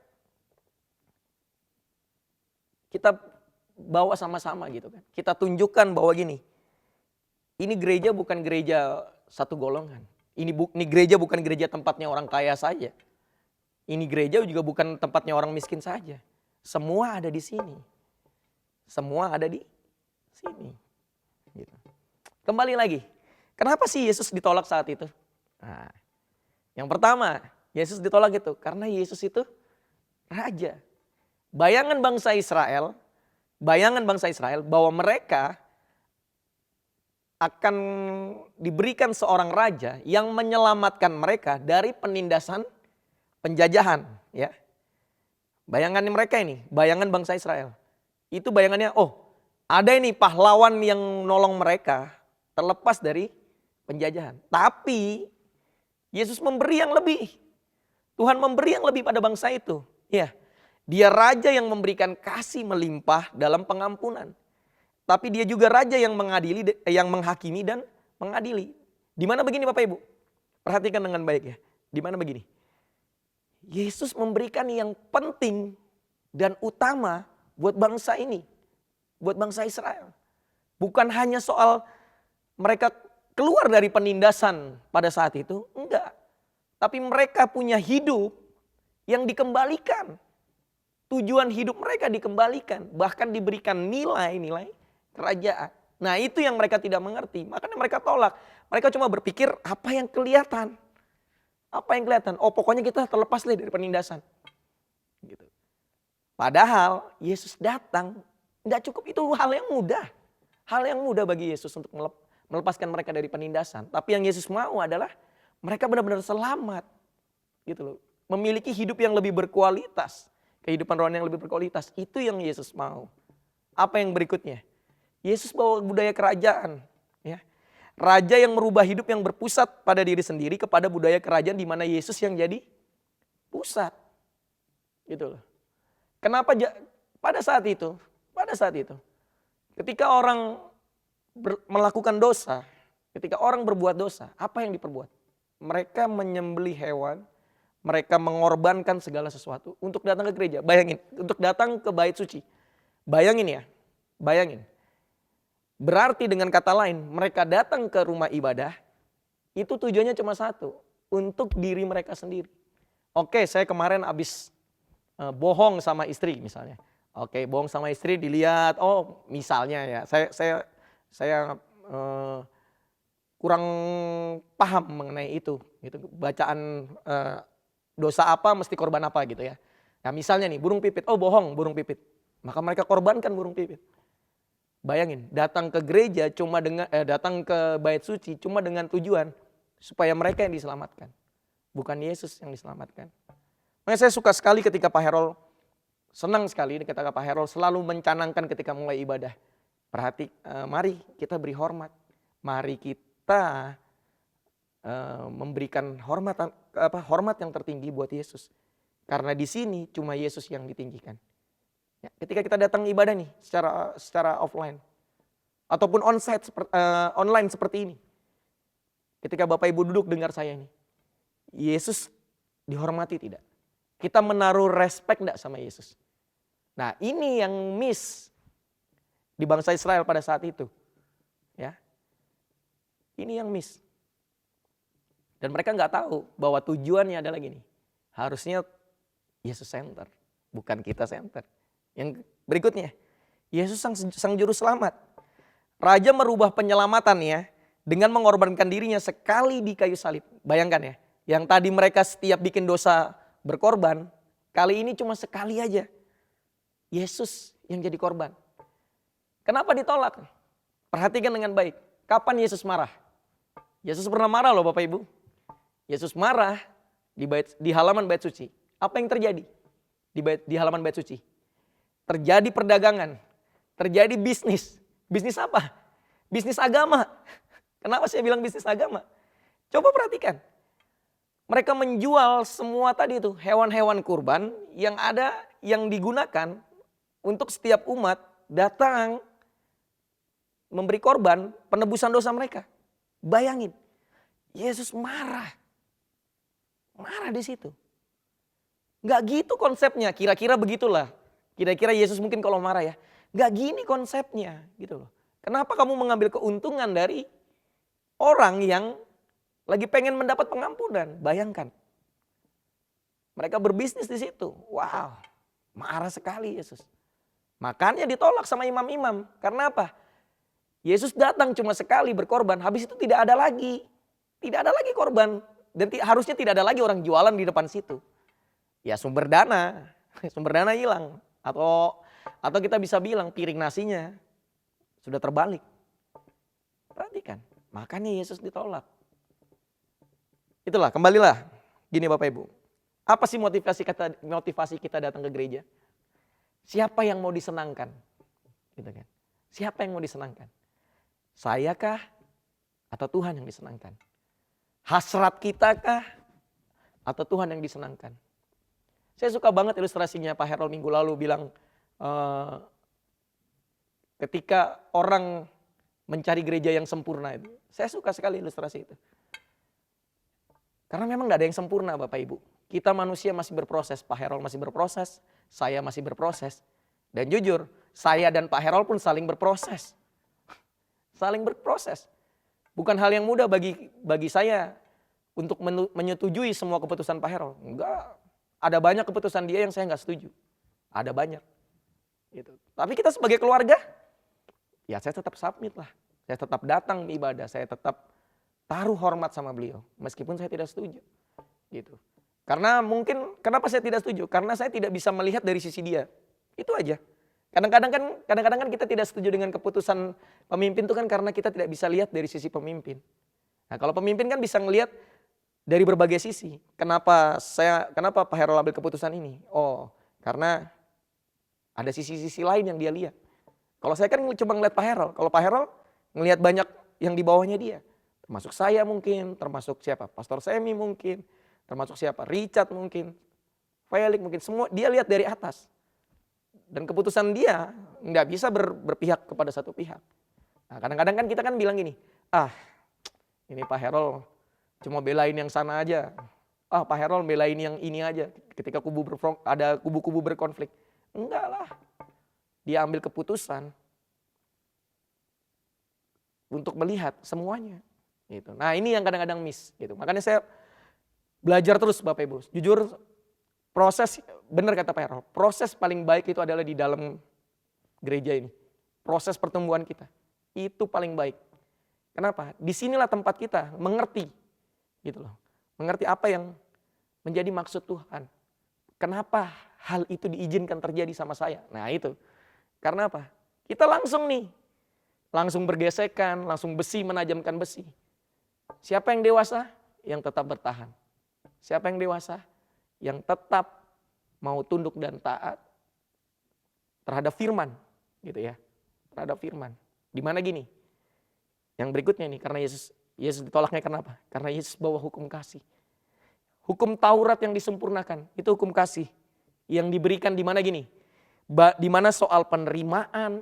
kita bawa sama-sama gitu kan. Kita tunjukkan bahwa gini, ini gereja bukan gereja satu golongan. Ini gereja bukan gereja tempatnya orang kaya saja. Ini gereja juga bukan tempatnya orang miskin saja. Semua ada di sini. Semua ada di sini. Gitu. Kembali lagi, kenapa sih Yesus ditolak saat itu? Nah, yang pertama, Yesus ditolak itu karena Yesus itu raja. Bayangan bangsa Israel bahwa mereka akan diberikan seorang raja yang menyelamatkan mereka dari penindasan penjajahan. Ya. Bayangan mereka ini, bayangan bangsa Israel. Itu bayangannya, ada ini pahlawan yang nolong mereka terlepas dari penjajahan. Tapi Yesus memberi yang lebih. Tuhan memberi yang lebih pada bangsa itu. Ya. Dia raja yang memberikan kasih melimpah dalam pengampunan. Tapi dia juga raja yang menghakimi dan mengadili. Di mana begini Bapak Ibu? Perhatikan dengan baik ya. Di mana begini? Yesus memberikan yang penting dan utama buat bangsa ini. Buat bangsa Israel. Bukan hanya soal mereka keluar dari penindasan pada saat itu. Enggak. Tapi mereka punya hidup yang dikembalikan. Tujuan hidup mereka dikembalikan. Bahkan diberikan nilai-nilai kerajaan. Nah itu yang mereka tidak mengerti. Makanya mereka tolak. Mereka cuma berpikir apa yang kelihatan. Apa yang kelihatan? Pokoknya kita terlepas dari penindasan. Gitu. Padahal Yesus datang. Nggak cukup itu hal yang mudah. Hal yang mudah bagi Yesus untuk melepaskan mereka dari penindasan. Tapi yang Yesus mau adalah mereka benar-benar selamat. Gitu loh. Memiliki hidup yang lebih berkualitas. Kehidupan rohani yang lebih berkualitas. Itu yang Yesus mau. Apa yang berikutnya? Yesus bawa budaya kerajaan. Ya. Raja yang merubah hidup yang berpusat pada diri sendiri kepada budaya kerajaan di mana Yesus yang jadi pusat. Gitu loh. Kenapa pada saat itu ketika orang melakukan dosa, ketika orang berbuat dosa, apa yang diperbuat? Mereka menyembelih hewan, mereka mengorbankan segala sesuatu untuk datang ke gereja. Bayangin, untuk datang ke bait suci. Bayangin ya, bayangin. Berarti dengan kata lain, mereka datang ke rumah ibadah, itu tujuannya cuma satu, untuk diri mereka sendiri. Oke, saya kemarin habis bohong sama istri misalnya. Oke, bohong sama istri dilihat, misalnya ya, saya Saya kurang paham mengenai itu. Gitu. Bacaan dosa apa mesti korban apa gitu ya. Nah misalnya nih burung pipit, oh bohong burung pipit. Maka mereka korbankan burung pipit. Bayangin, datang ke gereja cuma dengan datang ke bait suci cuma dengan tujuan supaya mereka yang diselamatkan, bukan Yesus yang diselamatkan. Makanya saya suka sekali ketika Pak Herol, senang sekali ketika Pak Herol selalu mencanangkan ketika mulai ibadah. Mari kita beri hormat, mari kita memberikan hormat yang tertinggi buat Yesus. Karena di sini cuma Yesus yang ditinggikan. Ya, ketika kita datang ibadah nih secara offline ataupun online seperti ini. Ketika Bapak Ibu duduk dengar saya ini. Yesus dihormati tidak? Kita menaruh respect enggak sama Yesus? Nah, ini yang miss di bangsa Israel pada saat itu. Ya. Ini yang miss. Dan mereka nggak tahu bahwa tujuannya adalah gini. Harusnya Yesus center, bukan kita center. Yang berikutnya, Yesus sang juru selamat. Raja merubah penyelamatannya dengan mengorbankan dirinya sekali di kayu salib. Bayangkan ya, yang tadi mereka setiap bikin dosa berkorban, kali ini cuma sekali aja. Yesus yang jadi korban. Kenapa ditolak? Perhatikan dengan baik. Kapan Yesus marah? Yesus pernah marah loh Bapak Ibu. Yesus marah di halaman bait suci. Apa yang terjadi di halaman bait suci? Terjadi perdagangan, terjadi bisnis. Bisnis apa? Bisnis agama. Kenapa saya bilang bisnis agama? Coba perhatikan. Mereka menjual semua tadi itu hewan-hewan kurban yang digunakan untuk setiap umat datang memberi korban penebusan dosa mereka. Bayangin, Yesus marah. Marah di situ. Nggak gitu konsepnya, kira-kira begitulah. Kira-kira Yesus mungkin kalau marah ya, nggak gini konsepnya gitu loh. Kenapa kamu mengambil keuntungan dari orang yang lagi pengen mendapat pengampunan? Bayangkan. Mereka berbisnis di situ. Wow, marah sekali Yesus. Makanya ditolak sama imam-imam. Karena apa? Yesus datang cuma sekali berkorban, habis itu tidak ada lagi. Tidak ada lagi korban. Dan harusnya tidak ada lagi orang jualan di depan situ. Ya sumber dana hilang. Atau kita bisa bilang piring nasinya sudah terbalik. Perhatikan, makanya Yesus ditolak. Itulah, kembalilah. Gini Bapak Ibu, apa sih motivasi kita datang ke gereja? Siapa yang mau disenangkan? Gitu kan? Siapa yang mau disenangkan? Saya kah? Atau Tuhan yang disenangkan? Hasrat kita kah? Atau Tuhan yang disenangkan? Saya suka banget ilustrasinya Pak Herol minggu lalu bilang ketika orang mencari gereja yang sempurna itu. Saya suka sekali ilustrasi itu. Karena memang gak ada yang sempurna Bapak Ibu. Kita manusia masih berproses, Pak Herol masih berproses, saya masih berproses. Dan jujur, saya dan Pak Herol pun saling berproses. Saling berproses. Bukan hal yang mudah bagi saya untuk menyetujui semua keputusan Pak Herol. Enggak. Ada banyak keputusan dia yang saya nggak setuju. Ada banyak. Gitu. Tapi kita sebagai keluarga, ya saya tetap submit lah. Saya tetap datang ibadah, saya tetap taruh hormat sama beliau. Meskipun saya tidak setuju. Gitu. Karena kenapa saya tidak setuju? Karena saya tidak bisa melihat dari sisi dia. Itu aja. Kadang-kadang kan kita tidak setuju dengan keputusan pemimpin itu kan karena kita tidak bisa lihat dari sisi pemimpin. Nah kalau pemimpin kan bisa ngelihat dari berbagai sisi. Kenapa Pak Herol ambil keputusan ini? Oh, karena ada sisi-sisi lain yang dia lihat. Kalau saya kan cuma ngeliat Pak Herol. Kalau Pak Herol ngelihat banyak yang di bawahnya dia. Termasuk saya mungkin, termasuk siapa? Pastor Semi mungkin, termasuk siapa? Richard mungkin, Felix mungkin. Semua dia lihat dari atas. Dan keputusan dia nggak bisa berpihak kepada satu pihak. Nah kadang-kadang kan kita kan bilang gini, ini Pak Herol cuma belain yang sana aja. Pak Herol belain yang ini aja. Ketika ada kubu-kubu berkonflik. Enggak lah. Dia ambil keputusan untuk melihat semuanya. Gitu. Nah ini yang kadang-kadang miss. Gitu. Makanya saya belajar terus Bapak Ibu. Jujur proses, benar kata Pak Herol, proses paling baik itu adalah di dalam gereja ini. Proses pertumbuhan kita. Itu paling baik. Kenapa? Disinilah tempat kita mengerti. Gitu loh. Mengerti apa yang menjadi maksud Tuhan. Kenapa hal itu diizinkan terjadi sama saya? Nah itu. Karena apa? Kita langsung nih. Langsung bergesekan, langsung besi menajamkan besi. Siapa yang dewasa? Yang tetap bertahan. Siapa yang dewasa? Yang tetap mau tunduk dan taat terhadap firman. Gitu ya. Terhadap firman. Dimana gini? Yang berikutnya nih, karena Yesus ditolaknya kenapa? Karena Yesus bawa hukum kasih. Hukum Taurat yang disempurnakan, itu hukum kasih. Yang diberikan di mana gini? Di mana soal penerimaan,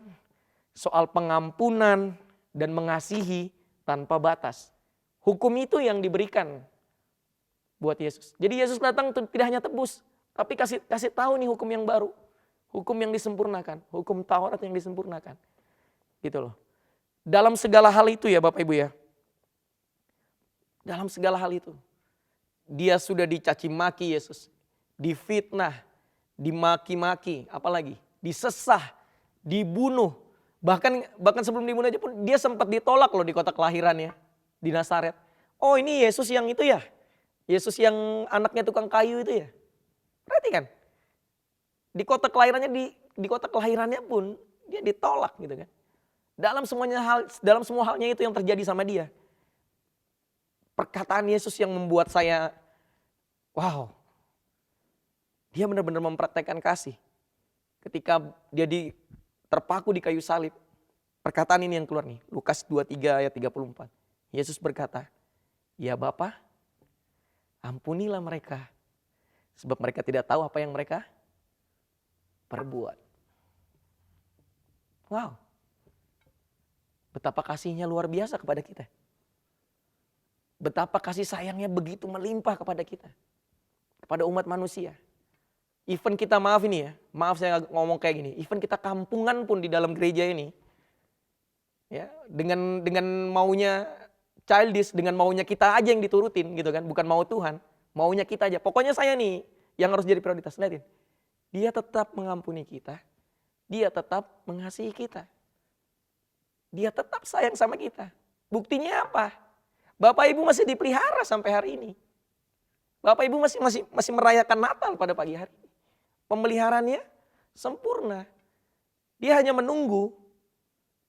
soal pengampunan, dan mengasihi tanpa batas. Hukum itu yang diberikan buat Yesus. Jadi Yesus datang tidak hanya tebus, tapi kasih tahu nih hukum yang baru. Hukum yang disempurnakan, hukum Taurat yang disempurnakan. Gitu loh. Dalam segala hal itu ya Bapak Ibu ya. Dalam segala hal itu. Dia sudah dicaci maki Yesus. Difitnah, dimaki-maki, apalagi disesah, dibunuh. Bahkan sebelum dibunuh aja pun dia sempat ditolak loh di kota kelahirannya. Di Nazaret. Oh ini Yesus yang itu ya. Yesus yang anaknya tukang kayu itu ya. Perhatikan. Di kota kelahirannya pun dia ditolak gitu kan. Dalam semua halnya itu yang terjadi sama dia. Perkataan Yesus yang membuat saya, wow. Dia benar-benar mempraktekkan kasih. Ketika dia terpaku di kayu salib. Perkataan ini yang keluar nih. Lukas 23 ayat 34. Yesus berkata, ya Bapa, ampunilah mereka. Sebab mereka tidak tahu apa yang mereka perbuat. Wow. Betapa kasihnya luar biasa kepada kita. Betapa kasih sayangnya begitu melimpah kepada kita. Kepada umat manusia. Even kita maaf ini ya. Maaf saya ngomong kayak gini. Even kita kampungan pun di dalam gereja ini. Ya, dengan maunya childish. Dengan maunya kita aja yang diturutin gitu kan. Bukan mau Tuhan. Maunya kita aja. Pokoknya saya nih yang harus jadi prioritas. Lihatin. Dia tetap mengampuni kita. Dia tetap mengasihi kita. Dia tetap sayang sama kita. Buktinya apa? Bapak Ibu masih dipelihara sampai hari ini. Bapak Ibu masih merayakan Natal pada pagi hari ini. Pemeliharaannya sempurna. Dia hanya menunggu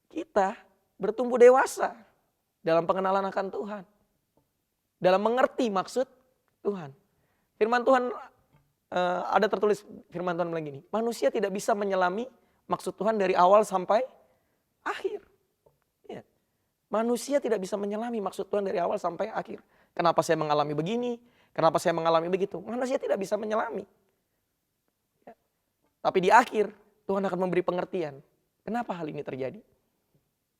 kita bertumbuh dewasa dalam pengenalan akan Tuhan. Dalam mengerti maksud Tuhan. Firman Tuhan ada tertulis firman Tuhan bilang gini. Manusia tidak bisa menyelami maksud Tuhan dari awal sampai akhir. Ya. Manusia tidak bisa menyelami maksud Tuhan dari awal sampai akhir. Kenapa saya mengalami begini? Kenapa saya mengalami begitu? Manusia tidak bisa menyelami. Ya. Tapi di akhir Tuhan akan memberi pengertian. Kenapa hal ini terjadi?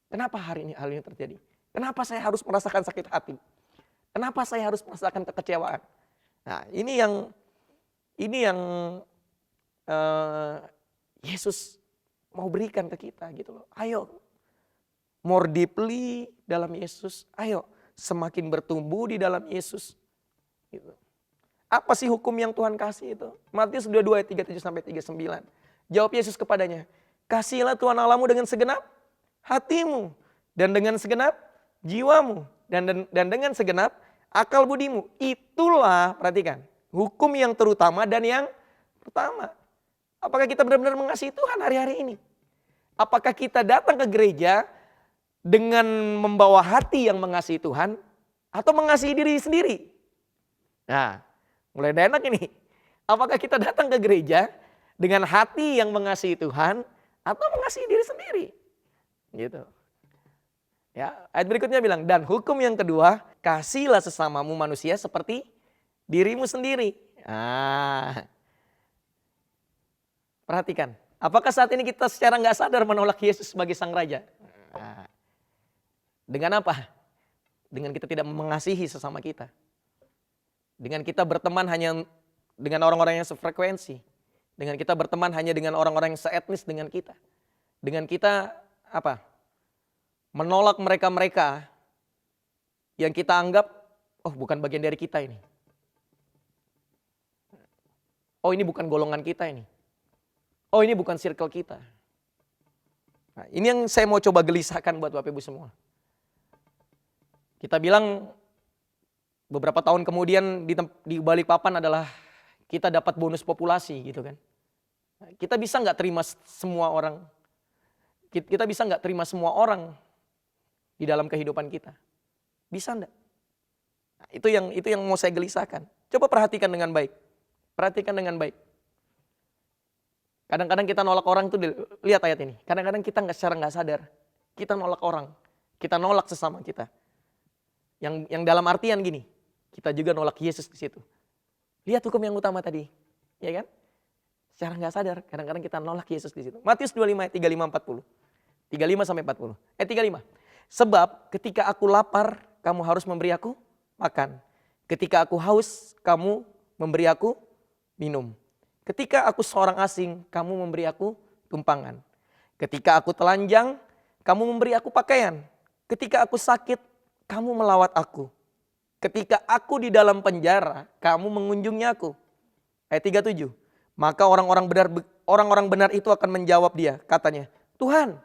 Kenapa hal ini terjadi? Kenapa saya harus merasakan sakit hati? Kenapa saya harus merasakan kekecewaan? Nah, ini yang Yesus mau berikan ke kita gitu loh. Ayo more deeply dalam Yesus. Ayo semakin bertumbuh di dalam Yesus. Gitu. Apa sih hukum yang Tuhan kasih itu? Matius 22 ayat 37 sampai 39. Jawab Yesus kepadanya, kasihilah Tuhan Allahmu dengan segenap hatimu dan dengan segenap jiwamu dan dengan segenap akal budimu. Itulah, perhatikan, hukum yang terutama dan yang pertama. Apakah kita benar-benar mengasihi Tuhan hari-hari ini? Apakah kita datang ke gereja dengan membawa hati yang mengasihi Tuhan atau mengasihi diri sendiri? Nah, mulai enak ini. Apakah kita datang ke gereja dengan hati yang mengasihi Tuhan atau mengasihi diri sendiri? Gitu. Ya, ayat berikutnya bilang, dan hukum yang kedua, kasihlah sesamamu manusia seperti dirimu sendiri. Perhatikan, apakah saat ini kita secara nggak sadar menolak Yesus sebagai Sang Raja? Dengan apa? Dengan kita tidak mengasihi sesama kita. Dengan kita berteman hanya dengan orang-orang yang sefrekuensi. Dengan kita berteman hanya dengan orang-orang yang seetnis dengan kita. Dengan kita apa? Menolak mereka-mereka yang kita anggap, oh bukan bagian dari kita ini. Oh ini bukan golongan kita ini. Oh ini bukan circle kita. Nah, ini yang saya mau coba gelisahkan buat Bapak Ibu semua. Kita bilang beberapa tahun kemudian di Balikpapan adalah kita dapat bonus populasi gitu kan. Nah, kita bisa nggak terima semua orang? Kita bisa nggak terima semua orang di dalam kehidupan kita? Bisa enggak? Nah, itu yang mau saya gelisahkan. Coba perhatikan dengan baik. Perhatikan dengan baik. Kadang-kadang kita nolak orang tuh, lihat ayat ini. Kadang-kadang kita secara nggak sadar, kita nolak orang, kita nolak sesama kita. Yang dalam artian gini, kita juga nolak Yesus di situ. Lihat hukum yang utama tadi, ya kan? Secara nggak sadar, kadang-kadang kita nolak Yesus di situ. Matius 25 ayat 35 40. 35 sampai 40. 35. Sebab ketika aku lapar, kamu harus memberi aku makan. Ketika aku haus, kamu memberi aku minum. Ketika aku seorang asing, kamu memberi aku tumpangan. Ketika aku telanjang, kamu memberi aku pakaian. Ketika aku sakit, kamu melawat aku. Ketika aku di dalam penjara, kamu mengunjungi aku. Ayat 37. Maka orang-orang benar itu akan menjawab dia, katanya, Tuhan,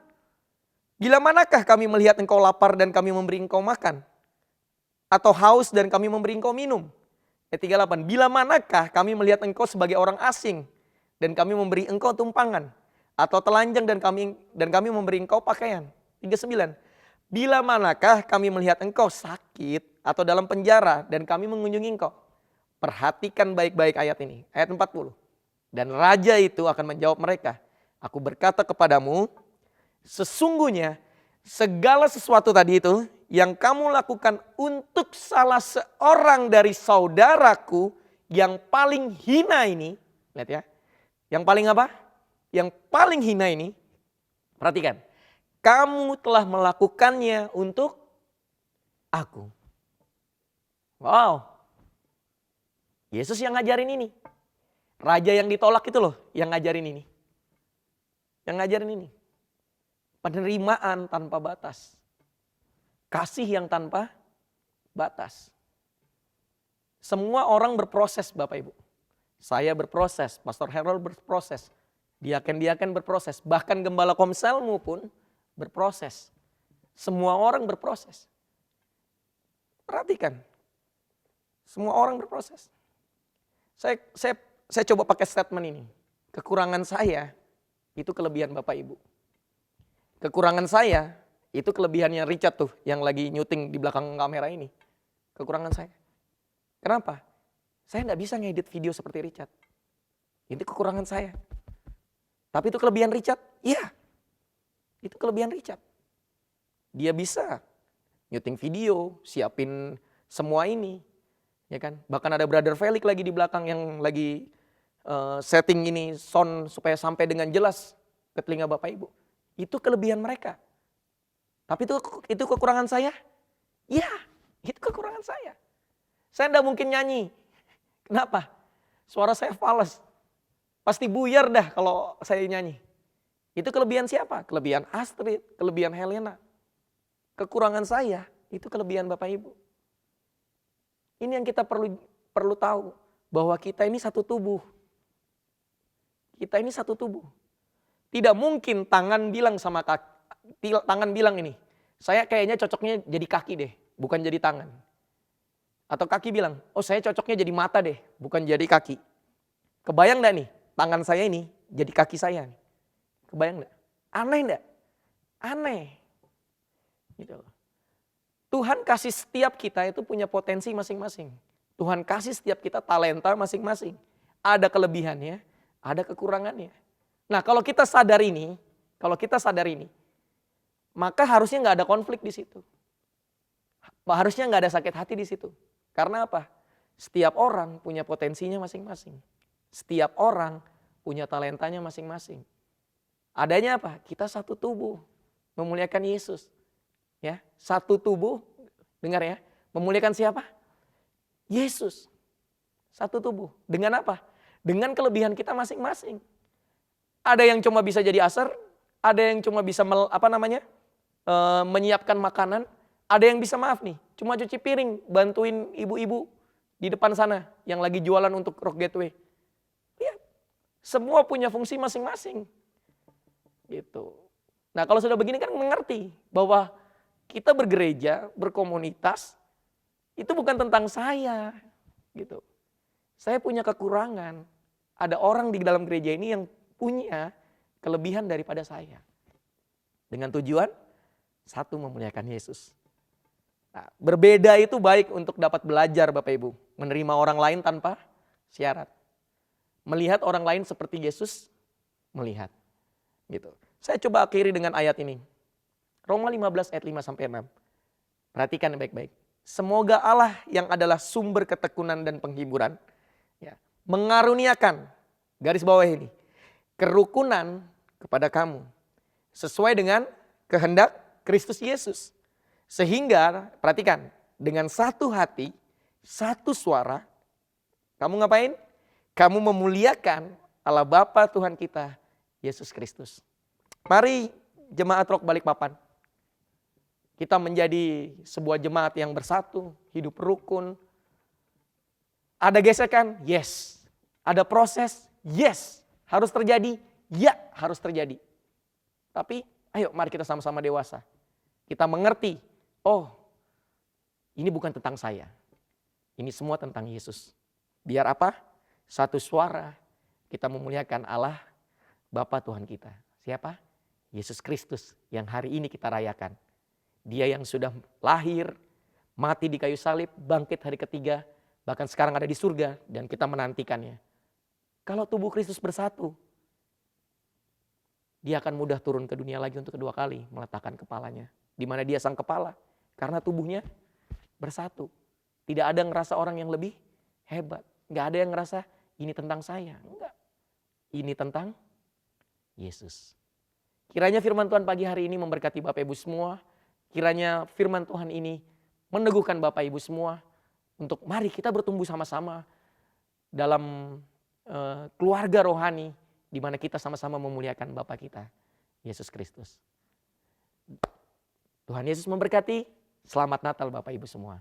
bila manakah kami melihat engkau lapar dan kami memberi engkau makan? Atau haus dan kami memberi engkau minum? Ayat 38. Bila manakah kami melihat engkau sebagai orang asing dan kami memberi engkau tumpangan? Atau telanjang dan kami memberi engkau pakaian? 39. Bila manakah kami melihat engkau sakit atau dalam penjara dan kami mengunjungi engkau? Perhatikan baik-baik ayat ini. Ayat 40. Dan raja itu akan menjawab mereka. Aku berkata kepadamu, sesungguhnya segala sesuatu tadi itu yang kamu lakukan untuk salah seorang dari saudaraku yang paling hina ini. Lihat ya. Yang paling apa? Yang paling hina ini. Perhatikan. Kamu telah melakukannya untuk aku. Wow. Yesus yang ngajarin ini. Raja yang ditolak itu loh yang ngajarin ini. Yang ngajarin ini. Penerimaan tanpa batas. Kasih yang tanpa batas. Semua orang berproses Bapak Ibu. Saya berproses, Pastor Harold berproses. Diaken-diaken berproses. Bahkan gembala komselmu pun berproses. Semua orang berproses. Perhatikan. Semua orang berproses. Saya coba pakai statement ini. Kekurangan saya itu kelebihan Bapak Ibu. Kekurangan saya itu kelebihannya Richard tuh yang lagi nyuting di belakang kamera ini. Kekurangan saya. Kenapa? Saya enggak bisa ngedit video seperti Richard. Itu kekurangan saya. Tapi itu kelebihan Richard? Iya. Itu kelebihan Richard. Dia bisa nyuting video, siapin semua ini. Ya kan? Bahkan ada Brother Felix lagi di belakang yang lagi setting ini sound supaya sampai dengan jelas ke telinga Bapak Ibu. Itu kelebihan mereka. Tapi itu kekurangan saya? Iya, itu kekurangan saya. Saya enggak mungkin nyanyi. Kenapa? Suara saya fals. Pasti buyar dah kalau saya nyanyi. Itu kelebihan siapa? Kelebihan Astrid, kelebihan Helena. Kekurangan saya, itu kelebihan Bapak Ibu. Ini yang kita perlu tahu. Bahwa kita ini satu tubuh. Kita ini satu tubuh. Tidak mungkin tangan bilang sama kaki, tangan bilang ini, saya kayaknya cocoknya jadi kaki deh, bukan jadi tangan. Atau kaki bilang, oh saya cocoknya jadi mata deh, bukan jadi kaki. Kebayang gak nih, tangan saya ini jadi kaki saya nih. Kebayang gak? Aneh gak? Aneh. Gitu loh. Tuhan kasih setiap kita itu punya potensi masing-masing. Tuhan kasih setiap kita talenta masing-masing. Ada kelebihannya, ada kekurangannya. Nah kalau kita sadar ini, maka harusnya nggak ada konflik di situ. Harusnya nggak ada sakit hati di situ. Karena apa? Setiap orang punya potensinya masing-masing. Setiap orang punya talentanya masing-masing. Adanya apa? Kita satu tubuh, memuliakan Yesus. Ya, satu tubuh, dengar ya, memuliakan siapa? Yesus. Satu tubuh. Dengan apa? Dengan kelebihan kita masing-masing. Ada yang cuma bisa jadi asar, ada yang cuma bisa menyiapkan makanan, ada yang bisa maaf nih, cuma cuci piring, bantuin ibu-ibu di depan sana yang lagi jualan untuk Rock Gateway. Lihat, semua punya fungsi masing-masing. Gitu. Nah kalau sudah begini kan mengerti bahwa kita bergereja, berkomunitas, itu bukan tentang saya gitu. Saya punya kekurangan. Ada orang di dalam gereja ini yang punya kelebihan daripada saya. Dengan tujuan, satu, memuliakan Yesus. Nah, berbeda itu baik untuk dapat belajar Bapak Ibu. Menerima orang lain tanpa syarat. Melihat orang lain seperti Yesus melihat. Gitu. Saya coba akhiri dengan ayat ini. Roma 15 ayat 5 sampai 6. Perhatikan baik-baik. Semoga Allah yang adalah sumber ketekunan dan penghiburan, ya, mengaruniakan, garis bawah ini, kerukunan kepada kamu. Sesuai dengan kehendak Kristus Yesus. Sehingga, perhatikan, dengan satu hati, satu suara, kamu ngapain? Kamu memuliakan Allah Bapa Tuhan kita, Yesus Kristus. Mari jemaat Rock Balikpapan, kita menjadi sebuah jemaat yang bersatu, hidup rukun. Ada gesekan? Yes. Ada proses? Yes. Harus terjadi? Ya, harus terjadi. Tapi ayo mari kita sama-sama dewasa. Kita mengerti, oh ini bukan tentang saya. Ini semua tentang Yesus. Biar apa? Satu suara kita memuliakan Allah Bapa Tuhan kita. Siapa? Yesus Kristus yang hari ini kita rayakan. Dia yang sudah lahir, mati di kayu salib, bangkit hari ketiga, bahkan sekarang ada di surga dan kita menantikannya. Kalau tubuh Kristus bersatu, dia akan mudah turun ke dunia lagi untuk kedua kali meletakkan kepalanya. Di mana dia sang kepala, karena tubuhnya bersatu. Tidak ada yang ngerasa orang yang lebih hebat. Nggak ada yang ngerasa ini tentang saya. Enggak. Ini tentang Yesus. Kiranya firman Tuhan pagi hari ini memberkati Bapak Ibu semua. Kiranya firman Tuhan ini meneguhkan Bapak Ibu semua untuk mari kita bertumbuh sama-sama dalam keluarga rohani di mana kita sama-sama memuliakan Bapa kita, Yesus Kristus. Tuhan Yesus memberkati. Selamat Natal Bapak Ibu semua.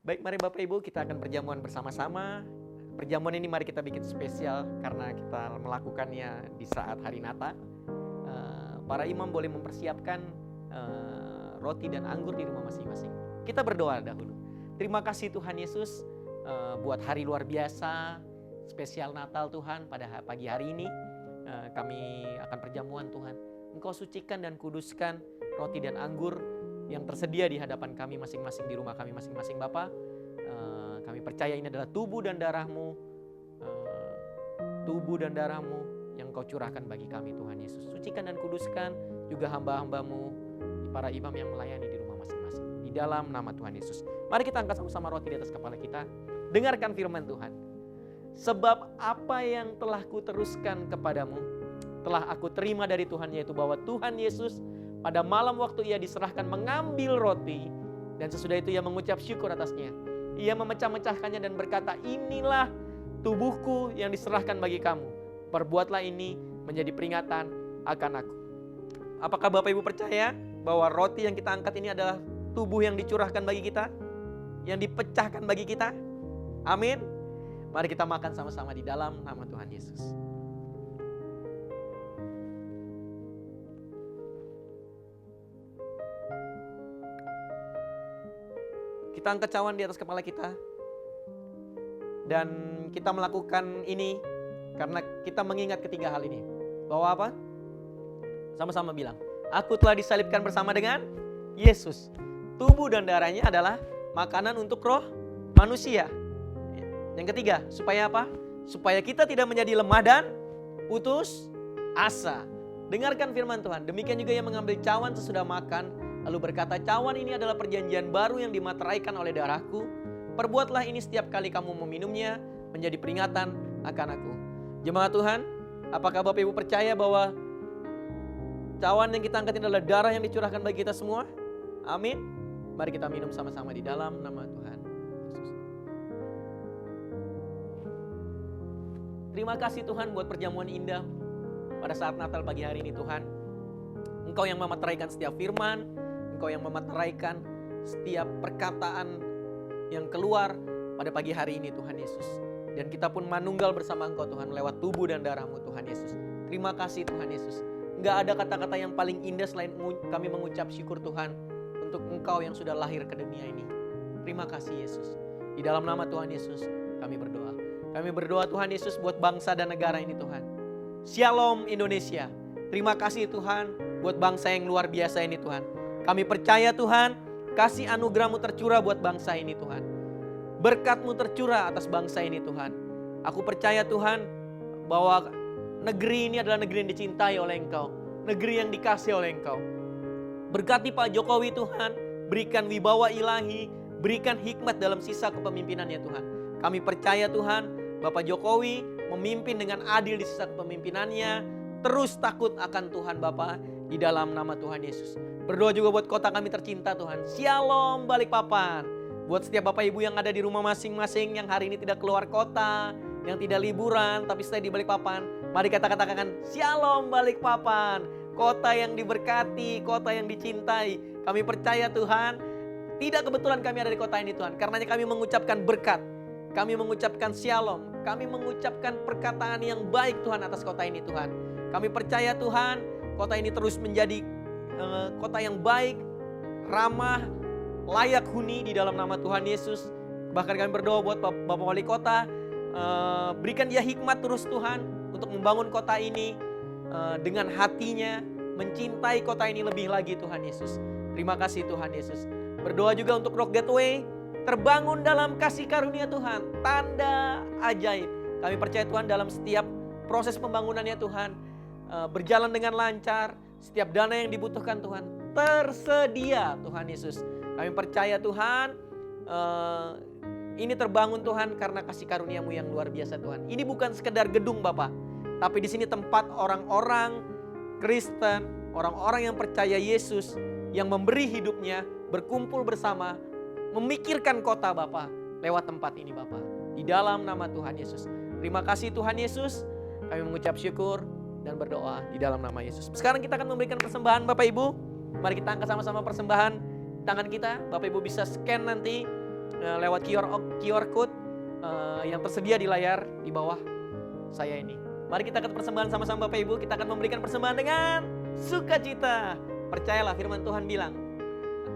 Baik, mari Bapak Ibu kita akan perjamuan bersama-sama. Perjamuan ini mari kita bikin spesial karena kita melakukannya di saat hari Natal. Para imam boleh mempersiapkan roti dan anggur di rumah masing-masing. Kita berdoa dahulu. Terima kasih Tuhan Yesus buat hari luar biasa, spesial Natal Tuhan pada pagi hari ini. Kami akan perjamuan Tuhan. Engkau sucikan dan kuduskan roti dan anggur yang tersedia di hadapan kami masing-masing di rumah kami masing-masing Bapa. Kami percaya ini adalah tubuh dan darah-Mu. Tubuh dan darah-Mu yang Kau curahkan bagi kami Tuhan Yesus. Sucikan dan kuduskan juga hamba-hamba-Mu, para imam yang melayani di rumah masing-masing. Di dalam nama Tuhan Yesus. Mari kita angkat sama-sama roti di atas kepala kita. Dengarkan firman Tuhan. Sebab apa yang telah kuteruskan kepadamu, telah aku terima dari Tuhan, yaitu bahwa Tuhan Yesus pada malam waktu ia diserahkan mengambil roti. Dan sesudah itu ia mengucap syukur atasnya. Ia memecah-mecahkannya dan berkata, inilah tubuhku yang diserahkan bagi kamu. Perbuatlah ini menjadi peringatan akan aku. Apakah Bapak Ibu percaya bahwa roti yang kita angkat ini adalah tubuh yang dicurahkan bagi kita? Yang dipecahkan bagi kita? Amin. Mari kita makan sama-sama di dalam nama Tuhan Yesus. Kita angkat cawan di atas kepala kita. Dan kita melakukan ini karena kita mengingat ketiga hal ini. Bahwa apa? Sama-sama bilang, aku telah disalibkan bersama dengan Yesus. Tubuh dan darahnya adalah makanan untuk roh manusia. Yang ketiga, supaya apa? Supaya kita tidak menjadi lemah dan putus asa. Dengarkan firman Tuhan. Demikian juga yang mengambil cawan sesudah makan, lalu berkata, cawan ini adalah perjanjian baru yang dimateraikan oleh darahku. Perbuatlah ini setiap kali kamu meminumnya, menjadi peringatan akan aku. Jemaat Tuhan, apakah Bapak Ibu percaya bahwa cawan yang kita angkat ini adalah darah yang dicurahkan bagi kita semua? Amin. Mari kita minum sama-sama di dalam nama Tuhan Yesus. Terima kasih Tuhan buat perjamuan indah pada saat Natal pagi hari ini Tuhan. Engkau yang memateraikan setiap firman, Engkau yang memateraikan setiap perkataan yang keluar pada pagi hari ini Tuhan Yesus. Dan kita pun manunggal bersama Engkau Tuhan lewat tubuh dan darah-Mu Tuhan Yesus. Terima kasih Tuhan Yesus. Enggak ada kata-kata yang paling indah selain kami mengucap syukur Tuhan untuk Engkau yang sudah lahir ke dunia ini. Terima kasih Yesus. Di dalam nama Tuhan Yesus kami berdoa. Kami berdoa Tuhan Yesus buat bangsa dan negara ini Tuhan. Shalom Indonesia. Terima kasih Tuhan buat bangsa yang luar biasa ini Tuhan. Kami percaya Tuhan, kasih anugerah-Mu tercurah buat bangsa ini Tuhan. Berkat-Mu tercurah atas bangsa ini Tuhan. Aku percaya Tuhan bahwa negeri ini adalah negeri yang dicintai oleh Engkau. Negeri yang dikasih oleh Engkau. Berkati Pak Jokowi Tuhan, berikan wibawa ilahi, berikan hikmat dalam sisa kepemimpinannya Tuhan. Kami percaya Tuhan, Bapak Jokowi memimpin dengan adil di sisa kepemimpinannya, terus takut akan Tuhan Bapa di dalam nama Tuhan Yesus. Berdoa juga buat kota kami tercinta Tuhan. Shalom Balikpapan. Buat setiap Bapak Ibu yang ada di rumah masing-masing yang hari ini tidak keluar kota, yang tidak liburan tapi stay di Balikpapan. Mari katakan Shalom Balikpapan. Kota yang diberkati, kota yang dicintai. Kami percaya Tuhan, tidak kebetulan kami ada di kota ini Tuhan. Karenanya kami mengucapkan berkat. Kami mengucapkan shalom. Kami mengucapkan perkataan yang baik Tuhan atas kota ini Tuhan. Kami percaya Tuhan, kota ini terus menjadi kota yang baik, ramah, layak huni di dalam nama Tuhan Yesus. Bahkan kami berdoa buat Bapak Wali Kota, berikan dia hikmat terus Tuhan untuk membangun kota ini dengan hatinya, mencintai kota ini lebih lagi Tuhan Yesus. Terima kasih Tuhan Yesus. Berdoa juga untuk Rock Gateway, terbangun dalam kasih karunia Tuhan, tanda ajaib. Kami percaya Tuhan dalam setiap proses pembangunannya Tuhan, berjalan dengan lancar, setiap dana yang dibutuhkan Tuhan, tersedia Tuhan Yesus. Kami percaya Tuhan, ini terbangun Tuhan karena kasih karunia-Mu yang luar biasa Tuhan. Ini bukan sekedar gedung Bapak, tapi di sini tempat orang-orang Kristen, orang-orang yang percaya Yesus, yang memberi hidupnya, berkumpul bersama, memikirkan kota Bapa lewat tempat ini Bapa. Di dalam nama Tuhan Yesus. Terima kasih Tuhan Yesus. Kami mengucap syukur dan berdoa di dalam nama Yesus. Sekarang kita akan memberikan persembahan Bapak Ibu. Mari kita angkat sama-sama persembahan tangan kita. Bapak Ibu bisa scan nanti lewat QR code yang tersedia di layar di bawah saya ini. Mari kita angkat persembahan sama-sama Bapak Ibu. Kita akan memberikan persembahan dengan sukacita. Percayalah firman Tuhan bilang,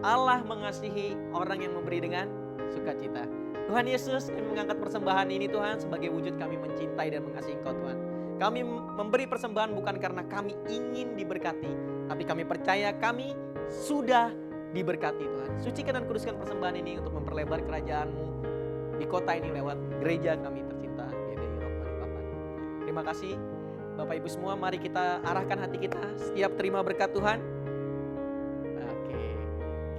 Allah mengasihi orang yang memberi dengan sukacita. Tuhan Yesus, kami mengangkat persembahan ini Tuhan sebagai wujud kami mencintai dan mengasihi Engkau Tuhan. Kami memberi persembahan bukan karena kami ingin diberkati, tapi kami percaya kami sudah diberkati Tuhan. Sucikan dan kuduskan persembahan ini untuk memperlebar kerajaan-Mu di kota ini lewat gereja kami tercinta GBI Rock Balikpapan. Terima kasih Bapak Ibu semua, mari kita arahkan hati kita setiap terima berkat Tuhan.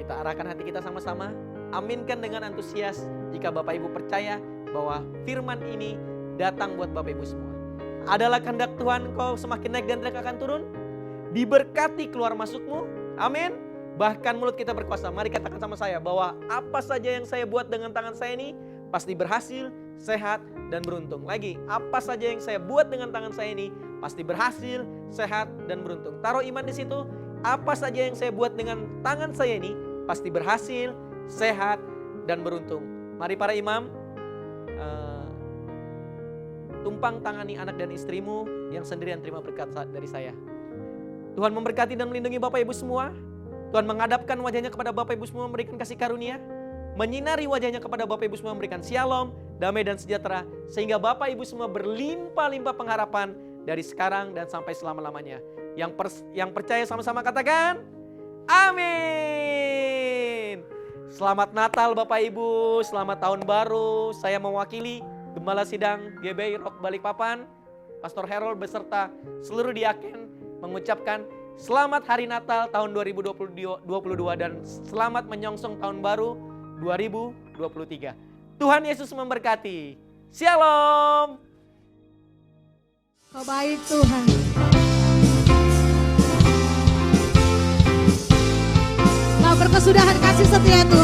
Kita arahkan hati kita sama-sama, aminkan dengan antusias jika Bapak Ibu percaya bahwa firman ini datang buat Bapak Ibu semua. Adalah kehendak Tuhan kau semakin naik dan tidak akan turun, diberkati keluar masukmu, amin. Bahkan mulut kita berkuasa. Mari katakan sama saya bahwa apa saja yang saya buat dengan tangan saya ini pasti berhasil, sehat, dan beruntung. Lagi, apa saja yang saya buat dengan tangan saya ini pasti berhasil, sehat, dan beruntung. Taruh iman di situ, apa saja yang saya buat dengan tangan saya ini pasti berhasil, sehat, dan beruntung. Mari para imam, tumpang tangani anak dan istrimu yang sendirian terima berkat dari saya. Tuhan memberkati dan melindungi Bapak Ibu semua. Tuhan menghadapkan wajahnya kepada Bapak Ibu semua, memberikan kasih karunia. Menyinari wajahnya kepada Bapak Ibu semua, memberikan shalom, damai dan sejahtera. Sehingga Bapak Ibu semua berlimpah-limpah pengharapan dari sekarang dan sampai selama-lamanya. Yang percaya sama-sama katakan, amin. Selamat Natal Bapak Ibu, selamat tahun baru. Saya mewakili Gembala Sidang GBI Rock Balikpapan, Pastor Harold beserta seluruh diaken mengucapkan selamat Hari Natal tahun 2022 dan selamat menyongsong tahun baru 2023. Tuhan Yesus memberkati. Shalom. Kau baik Tuhan. Kau berkesudahan kasih setia Tuhan.